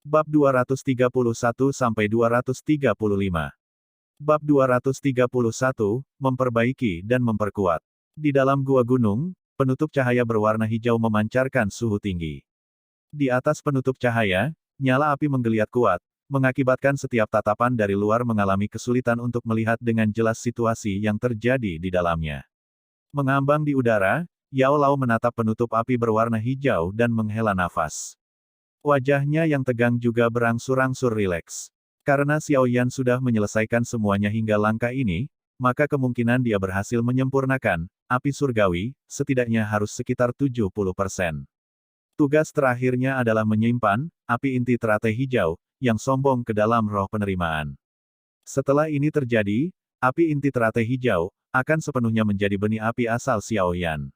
Bab 231-235. Bab 231, memperbaiki dan memperkuat. Di dalam gua gunung, penutup cahaya berwarna hijau memancarkan suhu tinggi. Di atas penutup cahaya, nyala api menggeliat kuat, mengakibatkan setiap tatapan dari luar mengalami kesulitan untuk melihat dengan jelas situasi yang terjadi di dalamnya. Mengambang di udara, Yao Lao menatap penutup api berwarna hijau dan menghela nafas. Wajahnya yang tegang juga berangsur-angsur rileks. Karena Xiao Yan sudah menyelesaikan semuanya hingga langkah ini, maka kemungkinan dia berhasil menyempurnakan api surgawi, setidaknya harus sekitar 70%. Tugas terakhirnya adalah menyimpan api inti teratai hijau, yang sombong ke dalam roh penerimaan. Setelah ini terjadi, api inti teratai hijau akan sepenuhnya menjadi benih api asal Xiao Yan.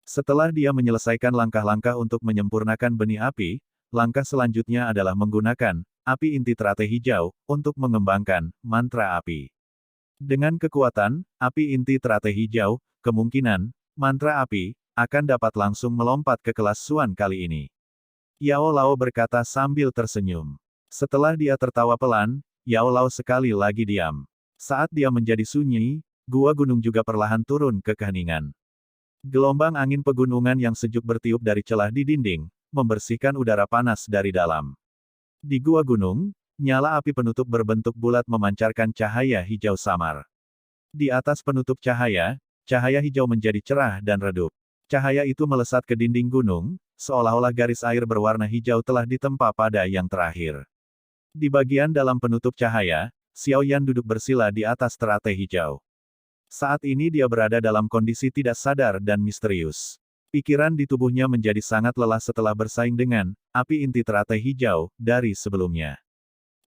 Setelah dia menyelesaikan langkah-langkah untuk menyempurnakan benih api, langkah selanjutnya adalah menggunakan api inti teratai hijau untuk mengembangkan mantra api. Dengan kekuatan api inti teratai hijau, kemungkinan mantra api akan dapat langsung melompat ke kelas Suan kali ini. Yao Lao berkata sambil tersenyum. Setelah dia tertawa pelan, Yao Lao sekali lagi diam. Saat dia menjadi sunyi, gua gunung juga perlahan turun ke keheningan. Gelombang angin pegunungan yang sejuk bertiup dari celah di dinding, membersihkan udara panas dari dalam. Di gua gunung, nyala api penutup berbentuk bulat memancarkan cahaya hijau samar. Di atas penutup cahaya, cahaya hijau menjadi cerah dan redup. Cahaya itu melesat ke dinding gunung, seolah-olah garis air berwarna hijau telah ditempa pada yang terakhir. Di bagian dalam penutup cahaya, Xiao Yan duduk bersila di atas teratai hijau. Saat ini dia berada dalam kondisi tidak sadar dan misterius. Pikiran di tubuhnya menjadi sangat lelah setelah bersaing dengan api inti teratai hijau dari sebelumnya.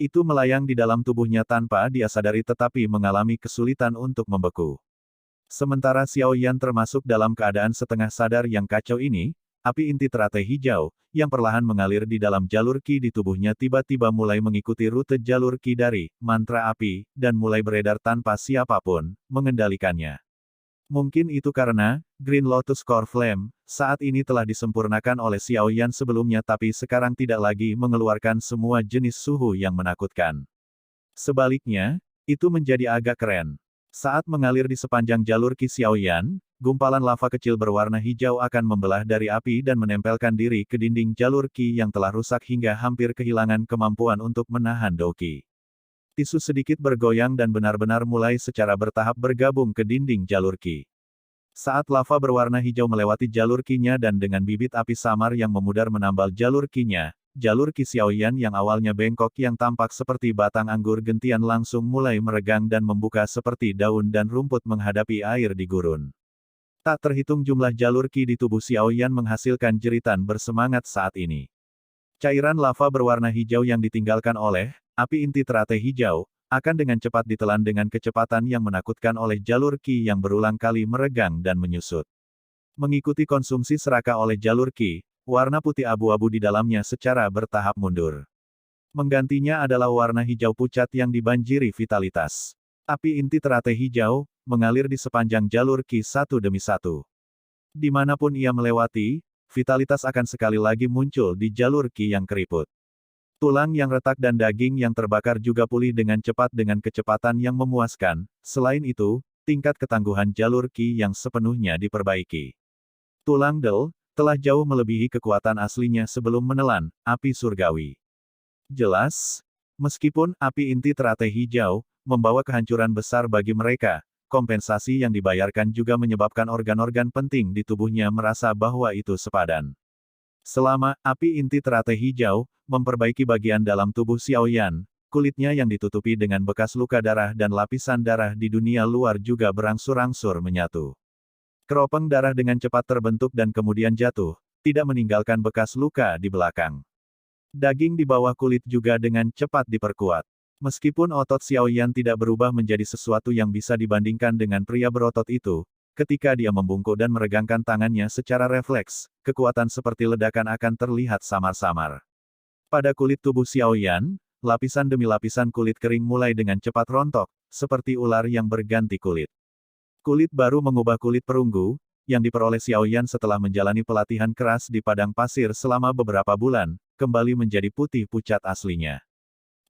Itu melayang di dalam tubuhnya tanpa dia sadari tetapi mengalami kesulitan untuk membeku. Sementara Xiao Yan termasuk dalam keadaan setengah sadar yang kacau ini, api inti teratai hijau, yang perlahan mengalir di dalam jalur Qi di tubuhnya tiba-tiba mulai mengikuti rute jalur Qi dari mantra api, dan mulai beredar tanpa siapapun mengendalikannya. Mungkin itu karena Green Lotus Core Flame saat ini telah disempurnakan oleh Xiao Yan sebelumnya tapi sekarang tidak lagi mengeluarkan semua jenis suhu yang menakutkan. Sebaliknya, itu menjadi agak keren. Saat mengalir di sepanjang jalur Qi Xiao Yan, gumpalan lava kecil berwarna hijau akan membelah dari api dan menempelkan diri ke dinding jalur Qi yang telah rusak hingga hampir kehilangan kemampuan untuk menahan Dou Qi. Tisu sedikit bergoyang dan benar-benar mulai secara bertahap bergabung ke dinding jalur Qi. Saat lava berwarna hijau melewati jalur Qi-nya dan dengan bibit api samar yang memudar menambal jalur Qi-nya, jalur Qi Xiao Yan yang awalnya bengkok yang tampak seperti batang anggur gentian langsung mulai meregang dan membuka seperti daun dan rumput menghadapi air di gurun. Tak terhitung jumlah jalur Qi di tubuh Xiao Yan menghasilkan jeritan bersemangat saat ini. Cairan lava berwarna hijau yang ditinggalkan oleh api inti teratai hijau, akan dengan cepat ditelan dengan kecepatan yang menakutkan oleh jalur Qi yang berulang kali meregang dan menyusut. Mengikuti konsumsi serakah oleh jalur Qi, warna putih abu-abu di dalamnya secara bertahap mundur. Menggantinya adalah warna hijau pucat yang dibanjiri vitalitas. Api inti teratai hijau, mengalir di sepanjang jalur Qi satu demi satu. Dimanapun ia melewati, vitalitas akan sekali lagi muncul di jalur Qi yang keriput. Tulang yang retak dan daging yang terbakar juga pulih dengan cepat dengan kecepatan yang memuaskan. Selain itu, tingkat ketangguhan jalur Qi yang sepenuhnya diperbaiki. Tulang Del telah jauh melebihi kekuatan aslinya sebelum menelan api surgawi. Jelas, meskipun api inti teratai hijau membawa kehancuran besar bagi mereka, kompensasi yang dibayarkan juga menyebabkan organ-organ penting di tubuhnya merasa bahwa itu sepadan. Selama api inti teratai hijau memperbaiki bagian dalam tubuh Xiao Yan, kulitnya yang ditutupi dengan bekas luka darah dan lapisan darah di dunia luar juga berangsur-angsur menyatu. Keropeng darah dengan cepat terbentuk dan kemudian jatuh, tidak meninggalkan bekas luka di belakang. Daging di bawah kulit juga dengan cepat diperkuat. Meskipun otot Xiao Yan tidak berubah menjadi sesuatu yang bisa dibandingkan dengan pria berotot itu, ketika dia membungkuk dan meregangkan tangannya secara refleks, kekuatan seperti ledakan akan terlihat samar-samar. Pada kulit tubuh Xiao Yan, lapisan demi lapisan kulit kering mulai dengan cepat rontok, seperti ular yang berganti kulit. Kulit baru mengubah kulit perunggu, yang diperoleh Xiao Yan setelah menjalani pelatihan keras di padang pasir selama beberapa bulan, kembali menjadi putih pucat aslinya.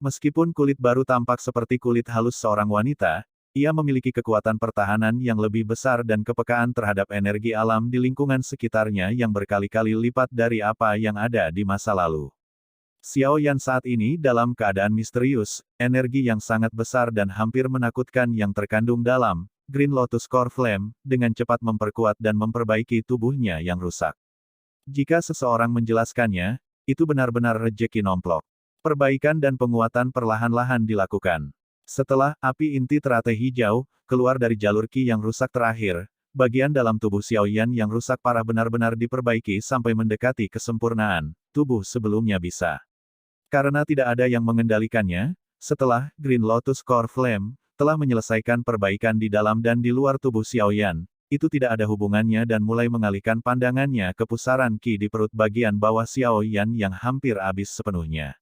Meskipun kulit baru tampak seperti kulit halus seorang wanita, ia memiliki kekuatan pertahanan yang lebih besar dan kepekaan terhadap energi alam di lingkungan sekitarnya yang berkali-kali lipat dari apa yang ada di masa lalu. Xiao Yan saat ini dalam keadaan misterius, energi yang sangat besar dan hampir menakutkan yang terkandung dalam Green Lotus Core Flame, dengan cepat memperkuat dan memperbaiki tubuhnya yang rusak. Jika seseorang menjelaskannya, itu benar-benar rejeki nomplok. Perbaikan dan penguatan perlahan-lahan dilakukan. Setelah api inti teratai hijau keluar dari jalur Qi yang rusak terakhir, bagian dalam tubuh Xiao Yan yang rusak parah benar-benar diperbaiki sampai mendekati kesempurnaan, tubuh sebelumnya bisa. Karena tidak ada yang mengendalikannya, setelah Green Lotus Core Flame telah menyelesaikan perbaikan di dalam dan di luar tubuh Xiao Yan, itu tidak ada hubungannya dan mulai mengalihkan pandangannya ke pusaran Qi di perut bagian bawah Xiao Yan yang hampir habis sepenuhnya.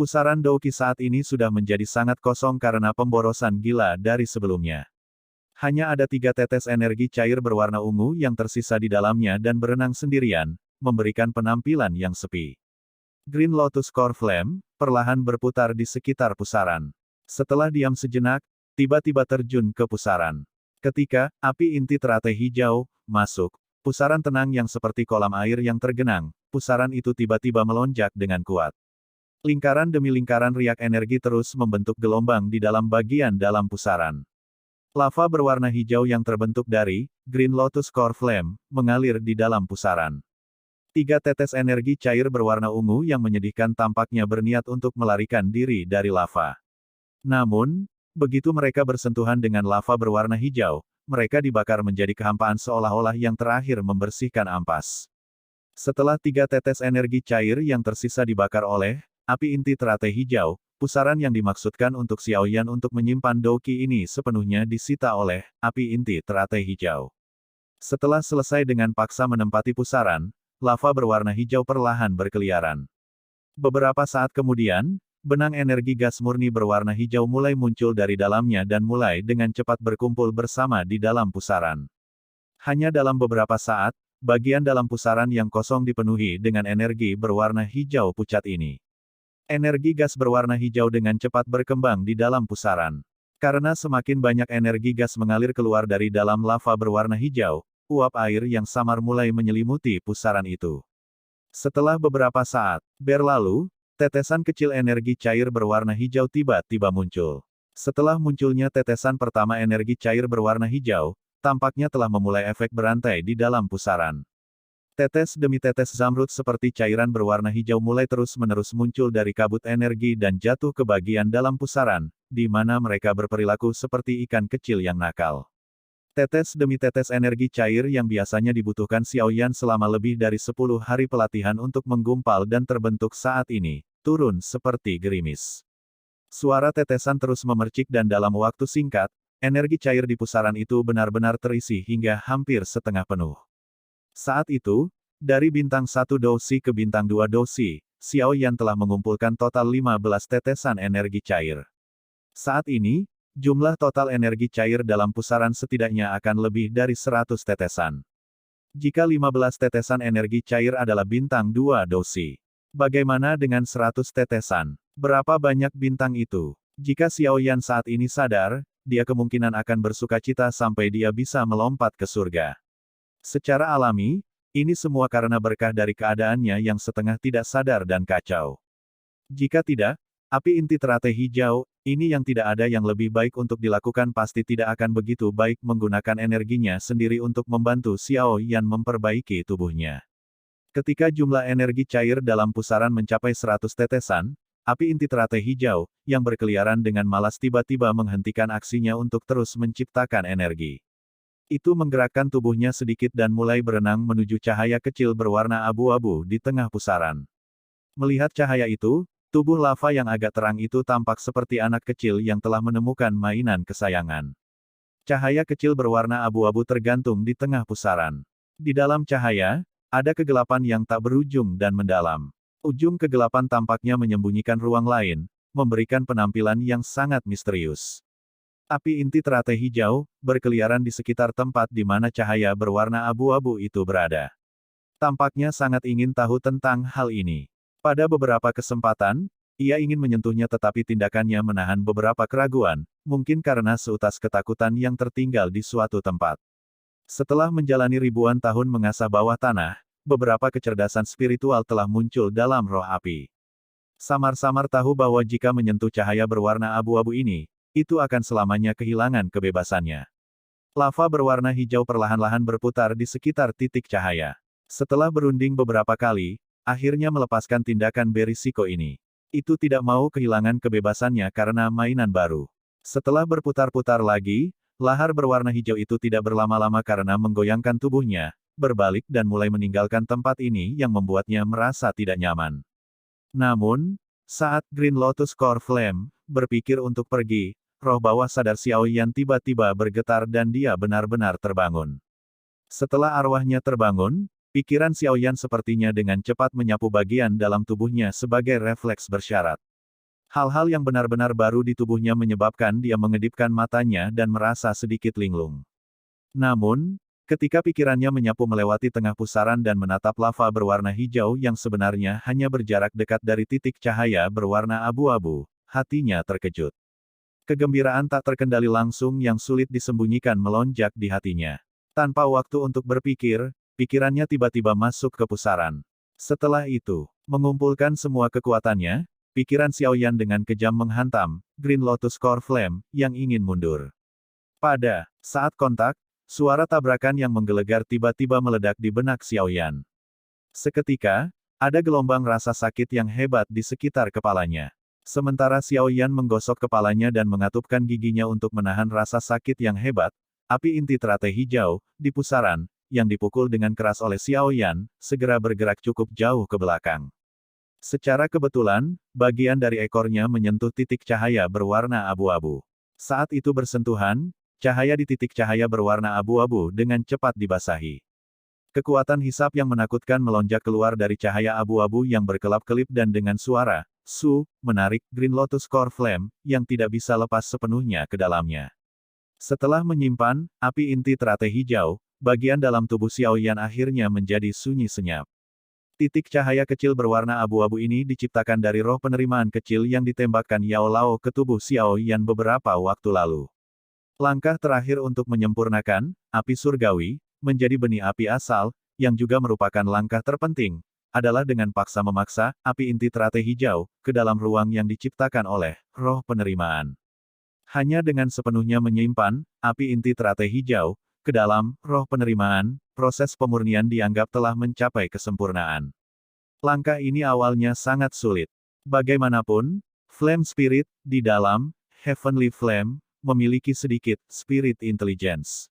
Pusaran Dou Qi saat ini sudah menjadi sangat kosong karena pemborosan gila dari sebelumnya. Hanya ada 3 tetes energi cair berwarna ungu yang tersisa di dalamnya dan berenang sendirian, memberikan penampilan yang sepi. Green Lotus Core Flame perlahan berputar di sekitar pusaran. Setelah diam sejenak, tiba-tiba terjun ke pusaran. Ketika api inti teratai hijau masuk, pusaran tenang yang seperti kolam air yang tergenang, pusaran itu tiba-tiba melonjak dengan kuat. Lingkaran demi lingkaran riak energi terus membentuk gelombang di dalam bagian dalam pusaran. Lava berwarna hijau yang terbentuk dari Green Lotus Core Flame mengalir di dalam pusaran. 3 tetes energi cair berwarna ungu yang menyedihkan tampaknya berniat untuk melarikan diri dari lava. Namun, begitu mereka bersentuhan dengan lava berwarna hijau, mereka dibakar menjadi kehampaan seolah-olah yang terakhir membersihkan ampas. Setelah 3 tetes energi cair yang tersisa dibakar oleh api inti teratai hijau, pusaran yang dimaksudkan untuk Xiao Yan untuk menyimpan Dou Qi ini sepenuhnya disita oleh api inti teratai hijau. Setelah selesai dengan paksa menempati pusaran, lava berwarna hijau perlahan berkeliaran. Beberapa saat kemudian, benang energi gas murni berwarna hijau mulai muncul dari dalamnya dan mulai dengan cepat berkumpul bersama di dalam pusaran. Hanya dalam beberapa saat, bagian dalam pusaran yang kosong dipenuhi dengan energi berwarna hijau pucat ini. Energi gas berwarna hijau dengan cepat berkembang di dalam pusaran. Karena semakin banyak energi gas mengalir keluar dari dalam lava berwarna hijau, uap air yang samar mulai menyelimuti pusaran itu. Setelah beberapa saat berlalu, tetesan kecil energi cair berwarna hijau tiba-tiba muncul. Setelah munculnya tetesan pertama energi cair berwarna hijau, tampaknya telah memulai efek berantai di dalam pusaran. Tetes demi tetes zamrud seperti cairan berwarna hijau mulai terus-menerus muncul dari kabut energi dan jatuh ke bagian dalam pusaran, di mana mereka berperilaku seperti ikan kecil yang nakal. Tetes demi tetes energi cair yang biasanya dibutuhkan Xiao Yan selama lebih dari 10 hari pelatihan untuk menggumpal dan terbentuk saat ini, turun seperti gerimis. Suara tetesan terus memercik dan dalam waktu singkat, energi cair di pusaran itu benar-benar terisi hingga hampir setengah penuh. Saat itu, dari bintang 1 Dousi ke bintang 2 Dousi, Xiao Yan telah mengumpulkan total 15 tetesan energi cair. Saat ini, jumlah total energi cair dalam pusaran setidaknya akan lebih dari 100 tetesan. Jika 15 tetesan energi cair adalah bintang 2 Dousi, bagaimana dengan 100 tetesan? Berapa banyak bintang itu? Jika Xiao Yan saat ini sadar, dia kemungkinan akan bersukacita sampai dia bisa melompat ke surga. Secara alami, ini semua karena berkah dari keadaannya yang setengah tidak sadar dan kacau. Jika tidak, api inti teratai hijau, ini yang tidak ada yang lebih baik untuk dilakukan pasti tidak akan begitu baik menggunakan energinya sendiri untuk membantu Xiao Yan memperbaiki tubuhnya. Ketika jumlah energi cair dalam pusaran mencapai 100 tetesan, api inti teratai hijau, yang berkeliaran dengan malas tiba-tiba menghentikan aksinya untuk terus menciptakan energi. Itu menggerakkan tubuhnya sedikit dan mulai berenang menuju cahaya kecil berwarna abu-abu di tengah pusaran. Melihat cahaya itu, tubuh lava yang agak terang itu tampak seperti anak kecil yang telah menemukan mainan kesayangan. Cahaya kecil berwarna abu-abu tergantung di tengah pusaran. Di dalam cahaya, ada kegelapan yang tak berujung dan mendalam. Ujung kegelapan tampaknya menyembunyikan ruang lain, memberikan penampilan yang sangat misterius. Api inti teratai hijau, berkeliaran di sekitar tempat di mana cahaya berwarna abu-abu itu berada. Tampaknya sangat ingin tahu tentang hal ini. Pada beberapa kesempatan, ia ingin menyentuhnya tetapi tindakannya menahan beberapa keraguan, mungkin karena seutas ketakutan yang tertinggal di suatu tempat. Setelah menjalani ribuan tahun mengasah bawah tanah, beberapa kecerdasan spiritual telah muncul dalam roh api. Samar-samar tahu bahwa jika menyentuh cahaya berwarna abu-abu ini, itu akan selamanya kehilangan kebebasannya. Lava berwarna hijau perlahan-lahan berputar di sekitar titik cahaya. Setelah berunding beberapa kali, akhirnya melepaskan tindakan berisiko ini. Itu tidak mau kehilangan kebebasannya karena mainan baru. Setelah berputar-putar lagi, lahar berwarna hijau itu tidak berlama-lama karena menggoyangkan tubuhnya, berbalik dan mulai meninggalkan tempat ini yang membuatnya merasa tidak nyaman. Namun, saat Green Lotus Core Flame berpikir untuk pergi, roh bawah sadar Xiao Yan tiba-tiba bergetar dan dia benar-benar terbangun. Setelah arwahnya terbangun, pikiran Xiao Yan sepertinya dengan cepat menyapu bagian dalam tubuhnya sebagai refleks bersyarat. Hal-hal yang benar-benar baru di tubuhnya menyebabkan dia mengedipkan matanya dan merasa sedikit linglung. Namun, ketika pikirannya menyapu melewati tengah pusaran dan menatap lava berwarna hijau yang sebenarnya hanya berjarak dekat dari titik cahaya berwarna abu-abu, hatinya terkejut. Kegembiraan tak terkendali langsung yang sulit disembunyikan melonjak di hatinya. Tanpa waktu untuk berpikir, pikirannya tiba-tiba masuk ke pusaran. Setelah itu, mengumpulkan semua kekuatannya, pikiran Xiao Yan dengan kejam menghantam Green Lotus Core Flame yang ingin mundur. Pada saat kontak, suara tabrakan yang menggelegar tiba-tiba meledak di benak Xiao Yan. Seketika, ada gelombang rasa sakit yang hebat di sekitar kepalanya. Sementara Xiao Yan menggosok kepalanya dan mengatupkan giginya untuk menahan rasa sakit yang hebat, api inti teratai hijau, di pusaran, yang dipukul dengan keras oleh Xiao Yan, segera bergerak cukup jauh ke belakang. Secara kebetulan, bagian dari ekornya menyentuh titik cahaya berwarna abu-abu. Saat itu bersentuhan, cahaya di titik cahaya berwarna abu-abu dengan cepat dibasahi. Kekuatan hisap yang menakutkan melonjak keluar dari cahaya abu-abu yang berkelap-kelip dan dengan suara, "Su," menarik Green Lotus Core Flame, yang tidak bisa lepas sepenuhnya ke dalamnya. Setelah menyimpan api inti teratai hijau, bagian dalam tubuh Xiao Yan akhirnya menjadi sunyi senyap. Titik cahaya kecil berwarna abu-abu ini diciptakan dari roh penerimaan kecil yang ditembakkan Yao Lao ke tubuh Xiao Yan beberapa waktu lalu. Langkah terakhir untuk menyempurnakan api surgawi menjadi benih api asal, yang juga merupakan langkah terpenting, adalah dengan paksa memaksa api inti teratai hijau ke dalam ruang yang diciptakan oleh roh penerimaan. Hanya dengan sepenuhnya menyimpan api inti teratai hijau ke dalam roh penerimaan, proses pemurnian dianggap telah mencapai kesempurnaan. Langkah ini awalnya sangat sulit. Bagaimanapun, Flame Spirit di dalam Heavenly Flame memiliki sedikit spirit intelligence.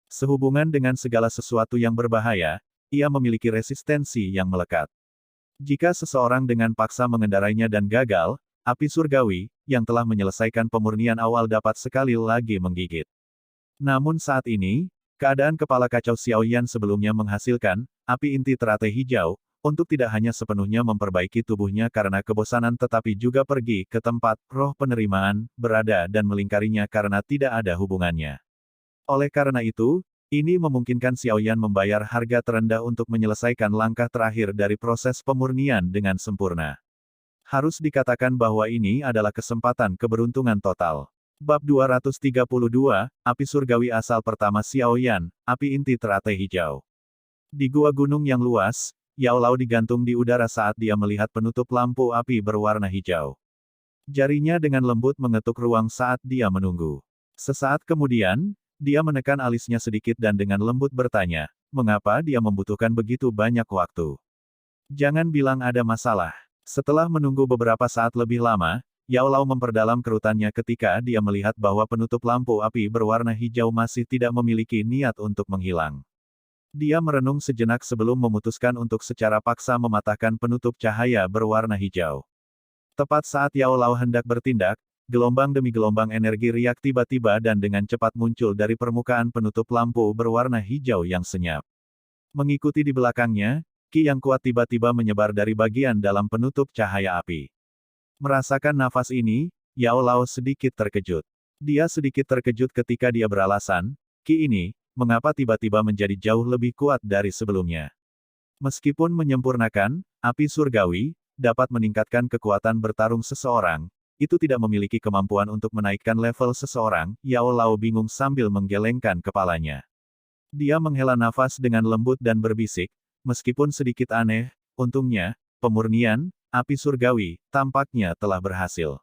Sehubungan dengan segala sesuatu yang berbahaya, ia memiliki resistensi yang melekat. Jika seseorang dengan paksa mengendarainya dan gagal, api surgawi, yang telah menyelesaikan pemurnian awal dapat sekali lagi menggigit. Namun saat ini, keadaan kepala kacau Xiao Yan sebelumnya menghasilkan api inti teratai hijau, untuk tidak hanya sepenuhnya memperbaiki tubuhnya karena kebosanan tetapi juga pergi ke tempat roh penerimaan berada dan melingkarinya karena tidak ada hubungannya. Oleh karena itu, ini memungkinkan Xiao Yan membayar harga terendah untuk menyelesaikan langkah terakhir dari proses pemurnian dengan sempurna. Harus dikatakan bahwa ini adalah kesempatan keberuntungan total. Bab 232, Api Surgawi Asal Pertama Xiao Yan, Api Inti Teratai Hijau. Di gua gunung yang luas, Yao Lao digantung di udara saat dia melihat penutup lampu api berwarna hijau. Jarinya dengan lembut mengetuk ruang saat dia menunggu. Sesaat kemudian, dia menekan alisnya sedikit dan dengan lembut bertanya, mengapa dia membutuhkan begitu banyak waktu? Jangan bilang ada masalah. Setelah menunggu beberapa saat lebih lama, Yao Lao memperdalam kerutannya ketika dia melihat bahwa penutup lampu api berwarna hijau masih tidak memiliki niat untuk menghilang. Dia merenung sejenak sebelum memutuskan untuk secara paksa mematahkan penutup cahaya berwarna hijau. Tepat saat Yao Lao hendak bertindak, gelombang demi gelombang energi riak tiba-tiba dan dengan cepat muncul dari permukaan penutup lampu berwarna hijau yang senyap. Mengikuti di belakangnya, ki yang kuat tiba-tiba menyebar dari bagian dalam penutup cahaya api. Merasakan nafas ini, Yao Lao sedikit terkejut. Dia sedikit terkejut ketika dia beralasan, ki ini, mengapa tiba-tiba menjadi jauh lebih kuat dari sebelumnya. Meskipun menyempurnakan api surgawi, dapat meningkatkan kekuatan bertarung seseorang, itu tidak memiliki kemampuan untuk menaikkan level seseorang, Yao Lao bingung sambil menggelengkan kepalanya. Dia menghela nafas dengan lembut dan berbisik, meskipun sedikit aneh, untungnya, pemurnian, api surgawi, tampaknya telah berhasil.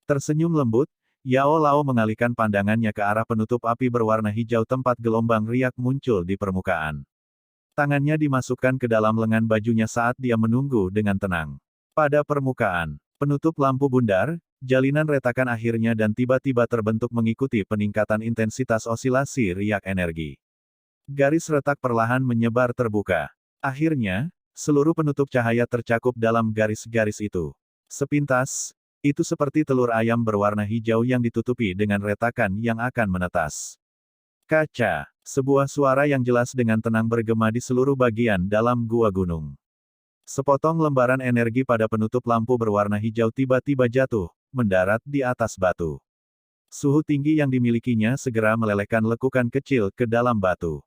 Tersenyum lembut, Yao Lao mengalihkan pandangannya ke arah penutup api berwarna hijau tempat gelombang riak muncul di permukaan. Tangannya dimasukkan ke dalam lengan bajunya saat dia menunggu dengan tenang. Pada permukaan, penutup lampu bundar, jalinan retakan akhirnya dan tiba-tiba terbentuk mengikuti peningkatan intensitas osilasi riak energi. Garis retak perlahan menyebar terbuka. Akhirnya, seluruh penutup cahaya tercakup dalam garis-garis itu. Sepintas, itu seperti telur ayam berwarna hijau yang ditutupi dengan retakan yang akan menetas. Kaca, sebuah suara yang jelas dengan tenang bergema di seluruh bagian dalam gua gunung. Sepotong lembaran energi pada penutup lampu berwarna hijau tiba-tiba jatuh, mendarat di atas batu. Suhu tinggi yang dimilikinya segera melelehkan lekukan kecil ke dalam batu.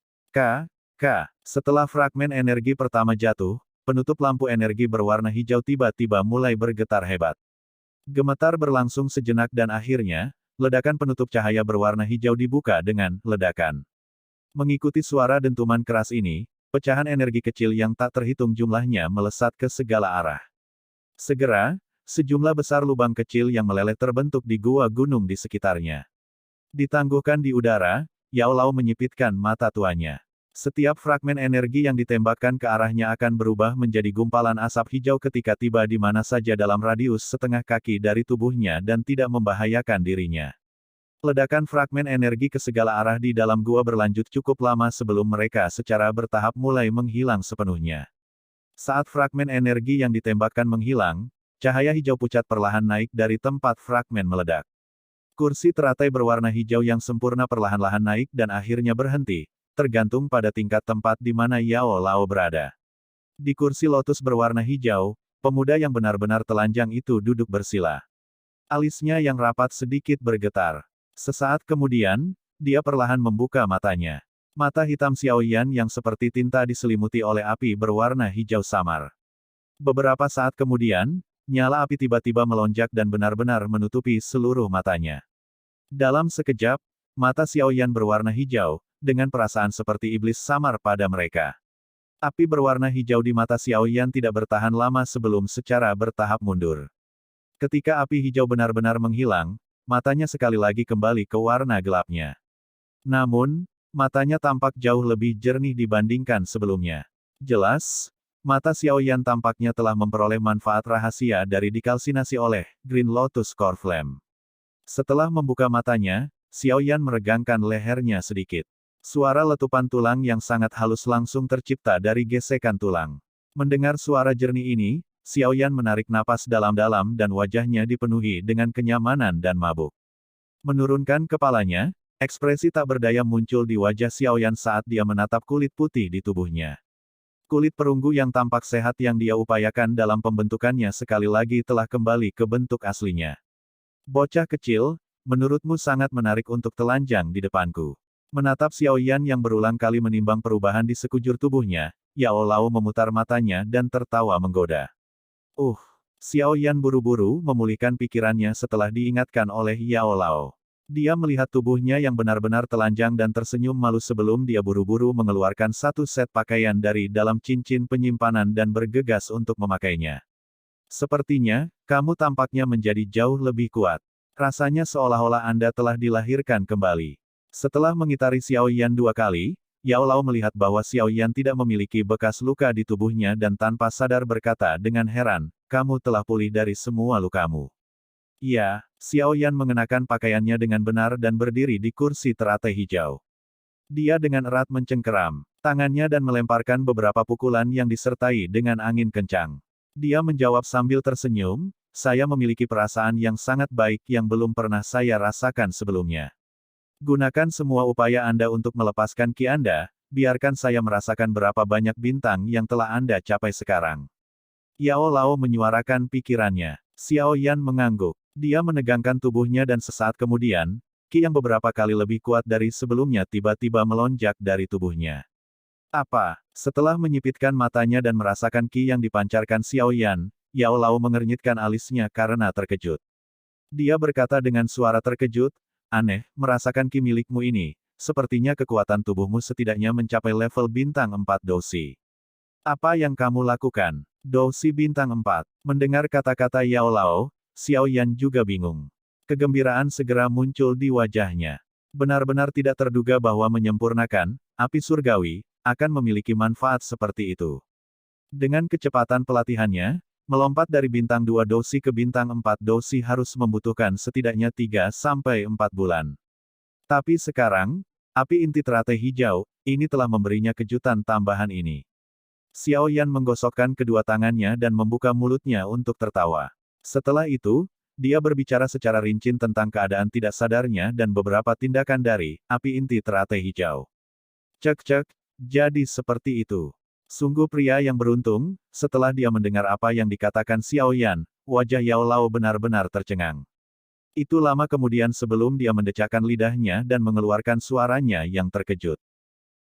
Setelah fragmen energi pertama jatuh, penutup lampu energi berwarna hijau tiba-tiba mulai bergetar hebat. Gemetar berlangsung sejenak dan akhirnya, ledakan penutup cahaya berwarna hijau dibuka dengan ledakan. Mengikuti suara dentuman keras ini, pecahan energi kecil yang tak terhitung jumlahnya melesat ke segala arah. Segera, sejumlah besar lubang kecil yang meleleh terbentuk di gua gunung di sekitarnya. Ditangguhkan di udara, Yao Lao menyipitkan mata tuanya. Setiap fragmen energi yang ditembakkan ke arahnya akan berubah menjadi gumpalan asap hijau ketika tiba di mana saja dalam radius setengah kaki dari tubuhnya dan tidak membahayakan dirinya. Ledakan fragmen energi ke segala arah di dalam gua berlanjut cukup lama sebelum mereka secara bertahap mulai menghilang sepenuhnya. Saat fragmen energi yang ditembakkan menghilang, cahaya hijau pucat perlahan naik dari tempat fragmen meledak. Kursi teratai berwarna hijau yang sempurna perlahan-lahan naik dan akhirnya berhenti, tergantung pada tingkat tempat di mana Yao Lao berada. Di kursi lotus berwarna hijau, pemuda yang benar-benar telanjang itu duduk bersila. Alisnya yang rapat sedikit bergetar. Sesaat kemudian, dia perlahan membuka matanya. Mata hitam Xiaoyan yang seperti tinta diselimuti oleh api berwarna hijau samar. Beberapa saat kemudian, nyala api tiba-tiba melonjak dan benar-benar menutupi seluruh matanya. Dalam sekejap, mata Xiaoyan berwarna hijau, dengan perasaan seperti iblis samar pada mereka. Api berwarna hijau di mata Xiaoyan tidak bertahan lama sebelum secara bertahap mundur. Ketika api hijau benar-benar menghilang, matanya sekali lagi kembali ke warna gelapnya. Namun, matanya tampak jauh lebih jernih dibandingkan sebelumnya. Jelas, mata Xiaoyan tampaknya telah memperoleh manfaat rahasia dari dikalsinasi oleh Green Lotus Core Flame. Setelah membuka matanya, Xiaoyan meregangkan lehernya sedikit. Suara letupan tulang yang sangat halus langsung tercipta dari gesekan tulang. Mendengar suara jernih ini, Xiaoyan menarik napas dalam-dalam dan wajahnya dipenuhi dengan kenyamanan dan mabuk. Menurunkan kepalanya, ekspresi tak berdaya muncul di wajah Xiaoyan saat dia menatap kulit putih di tubuhnya. Kulit perunggu yang tampak sehat yang dia upayakan dalam pembentukannya sekali lagi telah kembali ke bentuk aslinya. Bocah kecil, menurutmu sangat menarik untuk telanjang di depanku. Menatap Xiaoyan yang berulang kali menimbang perubahan di sekujur tubuhnya, Yao Lao memutar matanya dan tertawa menggoda. Xiaoyan buru-buru memulihkan pikirannya setelah diingatkan oleh Yao Lao. Dia melihat tubuhnya yang benar-benar telanjang dan tersenyum malu sebelum dia buru-buru mengeluarkan satu set pakaian dari dalam cincin penyimpanan dan bergegas untuk memakainya. Sepertinya, kamu tampaknya menjadi jauh lebih kuat. Rasanya seolah-olah Anda telah dilahirkan kembali. Setelah mengitari Xiaoyan 2 kali, Yao Lao melihat bahwa Xiaoyan tidak memiliki bekas luka di tubuhnya dan tanpa sadar berkata dengan heran, kamu telah pulih dari semua lukamu. Iya, Xiaoyan mengenakan pakaiannya dengan benar dan berdiri di kursi teratai hijau. Dia dengan erat mencengkeram tangannya dan melemparkan beberapa pukulan yang disertai dengan angin kencang. Dia menjawab sambil tersenyum, saya memiliki perasaan yang sangat baik yang belum pernah saya rasakan sebelumnya. Gunakan semua upaya Anda untuk melepaskan ki Anda, biarkan saya merasakan berapa banyak bintang yang telah Anda capai sekarang. Yao Lao menyuarakan pikirannya. Xiaoyan mengangguk. Dia menegangkan tubuhnya dan sesaat kemudian, ki yang beberapa kali lebih kuat dari sebelumnya tiba-tiba melonjak dari tubuhnya. Apa? Setelah menyipitkan matanya dan merasakan ki yang dipancarkan Xiaoyan, Yao Lao mengernyitkan alisnya karena terkejut. Dia berkata dengan suara terkejut, aneh, merasakan ki milikmu ini, sepertinya kekuatan tubuhmu setidaknya mencapai level bintang 4 Dousi. Apa yang kamu lakukan? Dousi bintang 4. Mendengar kata-kata Yao Lao, Xiao Yan juga bingung. Kegembiraan segera muncul di wajahnya. Benar-benar tidak terduga bahwa menyempurnakan api surgawi akan memiliki manfaat seperti itu. Dengan kecepatan pelatihannya, melompat dari bintang 2 Dousi ke bintang 4 Dousi harus membutuhkan setidaknya 3-4 bulan. Tapi sekarang, api inti teratai hijau ini telah memberinya kejutan tambahan ini. Xiao Yan menggosokkan kedua tangannya dan membuka mulutnya untuk tertawa. Setelah itu, dia berbicara secara rinci tentang keadaan tidak sadarnya dan beberapa tindakan dari api inti teratai hijau. Cek-cek, jadi seperti itu. Sungguh pria yang beruntung, setelah dia mendengar apa yang dikatakan Xiao Yan, wajah Yao Lao benar-benar tercengang. Itu lama kemudian sebelum dia mendecakkan lidahnya dan mengeluarkan suaranya yang terkejut.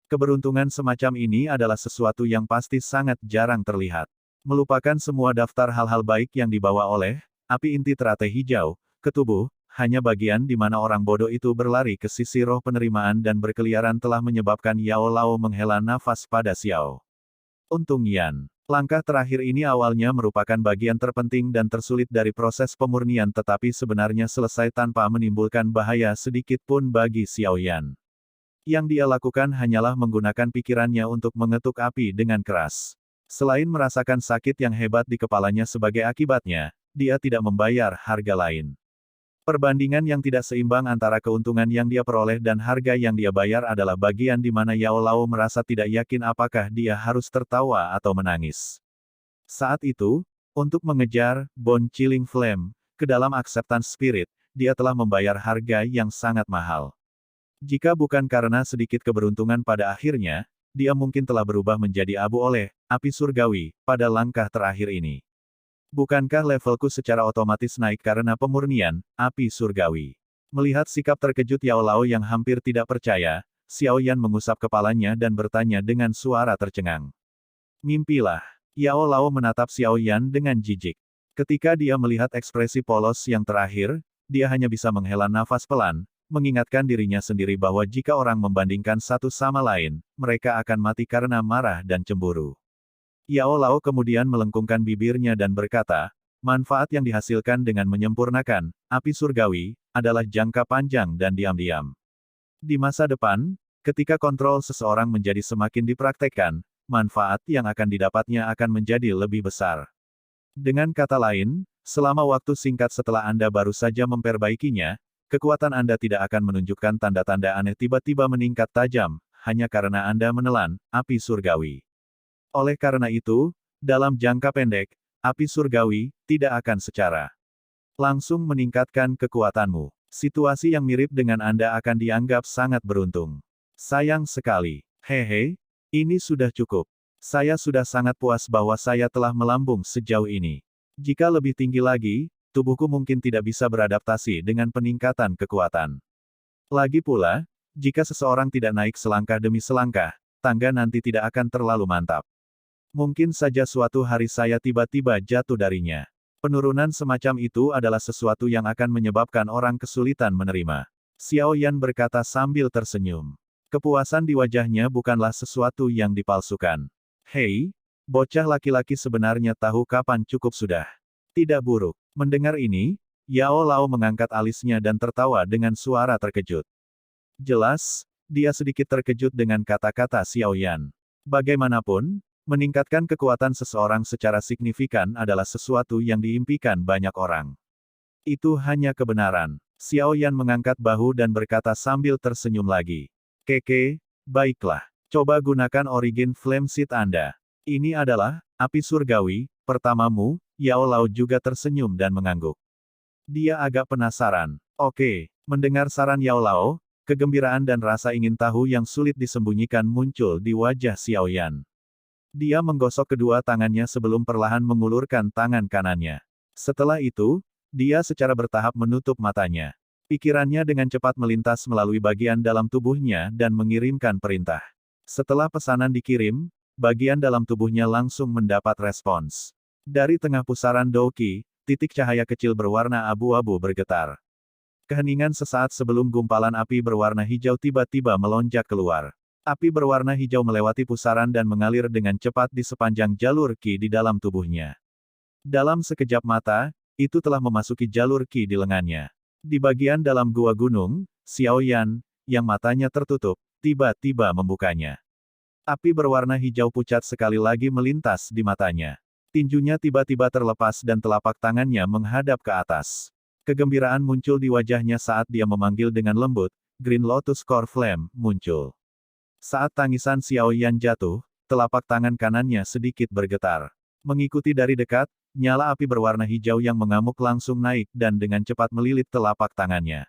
Keberuntungan semacam ini adalah sesuatu yang pasti sangat jarang terlihat. Melupakan semua daftar hal-hal baik yang dibawa oleh api inti teratai hijau ke tubuh, hanya bagian di mana orang bodoh itu berlari ke sisi roh penerimaan dan berkeliaran telah menyebabkan Yao Lao menghela nafas pada Xiao. Untung Yan. Langkah terakhir ini awalnya merupakan bagian terpenting dan tersulit dari proses pemurnian tetapi sebenarnya selesai tanpa menimbulkan bahaya sedikit pun bagi Xiao Yan. Yang dia lakukan hanyalah menggunakan pikirannya untuk mengetuk api dengan keras. Selain merasakan sakit yang hebat di kepalanya sebagai akibatnya, dia tidak membayar harga lain. Perbandingan yang tidak seimbang antara keuntungan yang dia peroleh dan harga yang dia bayar adalah bagian di mana Yao Lao merasa tidak yakin apakah dia harus tertawa atau menangis. Saat itu, untuk mengejar Bone Chilling Flame ke dalam Acceptance Spirit, dia telah membayar harga yang sangat mahal. Jika bukan karena sedikit keberuntungan pada akhirnya, dia mungkin telah berubah menjadi abu oleh api surgawi pada langkah terakhir ini. Bukankah levelku secara otomatis naik karena pemurnian api surgawi? Melihat sikap terkejut Yao Lao yang hampir tidak percaya, Xiao Yan mengusap kepalanya dan bertanya dengan suara tercengang. Mimpilah. Yao Lao menatap Xiao Yan dengan jijik. Ketika dia melihat ekspresi polos yang terakhir, dia hanya bisa menghela nafas pelan, mengingatkan dirinya sendiri bahwa jika orang membandingkan satu sama lain, mereka akan mati karena marah dan cemburu. Yao Lao kemudian melengkungkan bibirnya dan berkata, manfaat yang dihasilkan dengan menyempurnakan api surgawi adalah jangka panjang dan diam-diam. Di masa depan, ketika kontrol seseorang menjadi semakin dipraktekkan, manfaat yang akan didapatnya akan menjadi lebih besar. Dengan kata lain, selama waktu singkat setelah Anda baru saja memperbaikinya, kekuatan Anda tidak akan menunjukkan tanda-tanda aneh tiba-tiba meningkat tajam, hanya karena Anda menelan api surgawi. Oleh karena itu, dalam jangka pendek, api surgawi tidak akan secara langsung meningkatkan kekuatanmu. Situasi yang mirip dengan Anda akan dianggap sangat beruntung. Sayang sekali. Hehe, ini sudah cukup. Saya sudah sangat puas bahwa saya telah melambung sejauh ini. Jika lebih tinggi lagi, tubuhku mungkin tidak bisa beradaptasi dengan peningkatan kekuatan. Lagi pula, jika seseorang tidak naik selangkah demi selangkah, tangga nanti tidak akan terlalu mantap. Mungkin saja suatu hari saya tiba-tiba jatuh darinya. Penurunan semacam itu adalah sesuatu yang akan menyebabkan orang kesulitan menerima. Xiao Yan berkata sambil tersenyum. Kepuasan di wajahnya bukanlah sesuatu yang dipalsukan. Hei, bocah laki-laki sebenarnya tahu kapan cukup sudah. Tidak buruk. Mendengar ini, Yao Lao mengangkat alisnya dan tertawa dengan suara terkejut. Jelas, dia sedikit terkejut dengan kata-kata Xiao Yan. Bagaimanapun, meningkatkan kekuatan seseorang secara signifikan adalah sesuatu yang diimpikan banyak orang. Itu hanya kebenaran. Xiao Yan mengangkat bahu dan berkata sambil tersenyum lagi. Keke, baiklah. Coba gunakan Origin Flame Seed Anda. Ini adalah api surgawi pertamamu. Yao Lao juga tersenyum dan mengangguk. Dia agak penasaran. Oke, mendengar saran Yao Lao, kegembiraan dan rasa ingin tahu yang sulit disembunyikan muncul di wajah Xiao Yan. Dia menggosok kedua tangannya sebelum perlahan mengulurkan tangan kanannya. Setelah itu, dia secara bertahap menutup matanya. Pikirannya dengan cepat melintas melalui bagian dalam tubuhnya dan mengirimkan perintah. Setelah pesanan dikirim, bagian dalam tubuhnya langsung mendapat respons. Dari tengah pusaran Douqi, titik cahaya kecil berwarna abu-abu bergetar. Keheningan sesaat sebelum gumpalan api berwarna hijau tiba-tiba melonjak keluar. Api berwarna hijau melewati pusaran dan mengalir dengan cepat di sepanjang jalur Qi di dalam tubuhnya. Dalam sekejap mata, itu telah memasuki jalur Qi di lengannya. Di bagian dalam gua gunung, Xiao Yan, yang matanya tertutup, tiba-tiba membukanya. Api berwarna hijau pucat sekali lagi melintas di matanya. Tinjunya tiba-tiba terlepas dan telapak tangannya menghadap ke atas. Kegembiraan muncul di wajahnya saat dia memanggil dengan lembut, Green Lotus Core Flame muncul. Saat tangisan Xiao Yan jatuh, telapak tangan kanannya sedikit bergetar. Mengikuti dari dekat, nyala api berwarna hijau yang mengamuk langsung naik dan dengan cepat melilit telapak tangannya.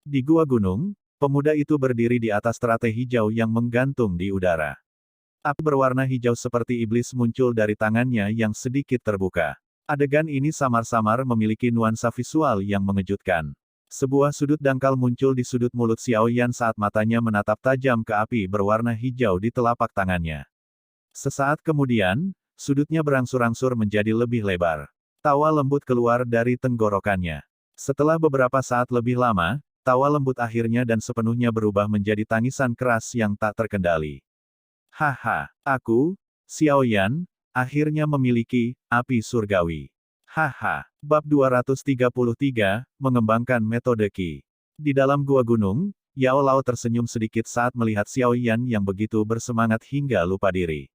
Di gua gunung, pemuda itu berdiri di atas teratai hijau yang menggantung di udara. Api berwarna hijau seperti iblis muncul dari tangannya yang sedikit terbuka. Adegan ini samar-samar memiliki nuansa visual yang mengejutkan. Sebuah sudut dangkal muncul di sudut mulut Xiao Yan saat matanya menatap tajam ke api berwarna hijau di telapak tangannya. Sesaat kemudian, sudutnya berangsur-angsur menjadi lebih lebar. Tawa lembut keluar dari tenggorokannya. Setelah beberapa saat lebih lama, tawa lembut akhirnya dan sepenuhnya berubah menjadi tangisan keras yang tak terkendali. Haha, aku, Xiao Yan, akhirnya memiliki api surgawi. Haha. Bab 233, Mengembangkan Metode Qi. Di dalam gua gunung, Yao Lao tersenyum sedikit saat melihat Xiao Yan yang begitu bersemangat hingga lupa diri.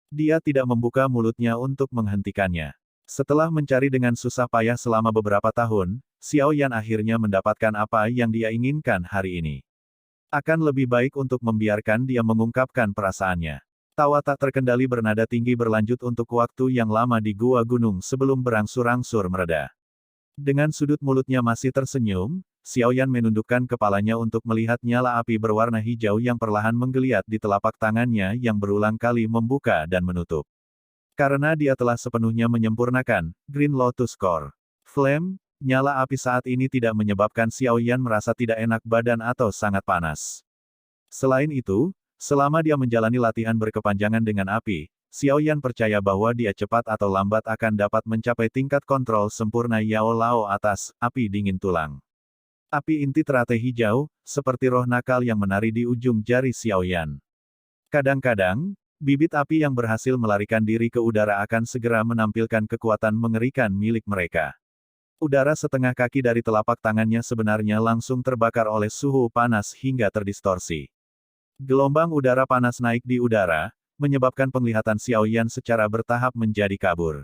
Dia tidak membuka mulutnya untuk menghentikannya. Setelah mencari dengan susah payah selama beberapa tahun, Xiao Yan akhirnya mendapatkan apa yang dia inginkan hari ini. Akan lebih baik untuk membiarkan dia mengungkapkan perasaannya. Tawa tak terkendali bernada tinggi berlanjut untuk waktu yang lama di gua gunung sebelum berangsur-angsur mereda. Dengan sudut mulutnya masih tersenyum, Xiao Yan menundukkan kepalanya untuk melihat nyala api berwarna hijau yang perlahan menggeliat di telapak tangannya yang berulang kali membuka dan menutup. Karena dia telah sepenuhnya menyempurnakan Green Lotus Core Flame, nyala api saat ini tidak menyebabkan Xiao Yan merasa tidak enak badan atau sangat panas. Selain itu, selama dia menjalani latihan berkepanjangan dengan api, Xiao Yan percaya bahwa dia cepat atau lambat akan dapat mencapai tingkat kontrol sempurna Yao Lao atas api dingin tulang. Api inti teratai hijau, seperti roh nakal yang menari di ujung jari Xiao Yan. Kadang-kadang, bibit api yang berhasil melarikan diri ke udara akan segera menampilkan kekuatan mengerikan milik mereka. Udara setengah kaki dari telapak tangannya sebenarnya langsung terbakar oleh suhu panas hingga terdistorsi. Gelombang udara panas naik di udara, menyebabkan penglihatan Xiao Yan secara bertahap menjadi kabur.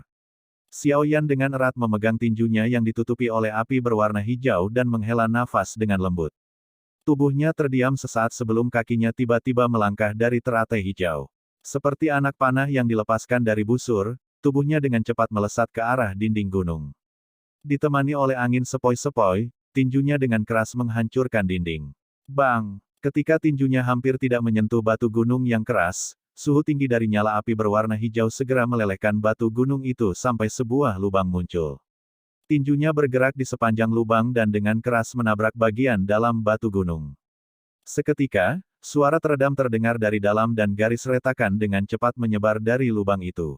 Xiao Yan dengan erat memegang tinjunya yang ditutupi oleh api berwarna hijau dan menghela nafas dengan lembut. Tubuhnya terdiam sesaat sebelum kakinya tiba-tiba melangkah dari teratai hijau. Seperti anak panah yang dilepaskan dari busur, tubuhnya dengan cepat melesat ke arah dinding gunung. Ditemani oleh angin sepoi-sepoi, tinjunya dengan keras menghancurkan dinding. Bang! Ketika tinjunya hampir tidak menyentuh batu gunung yang keras, suhu tinggi dari nyala api berwarna hijau segera melelehkan batu gunung itu sampai sebuah lubang muncul. Tinjunya bergerak di sepanjang lubang dan dengan keras menabrak bagian dalam batu gunung. Seketika, suara teredam terdengar dari dalam dan garis retakan dengan cepat menyebar dari lubang itu.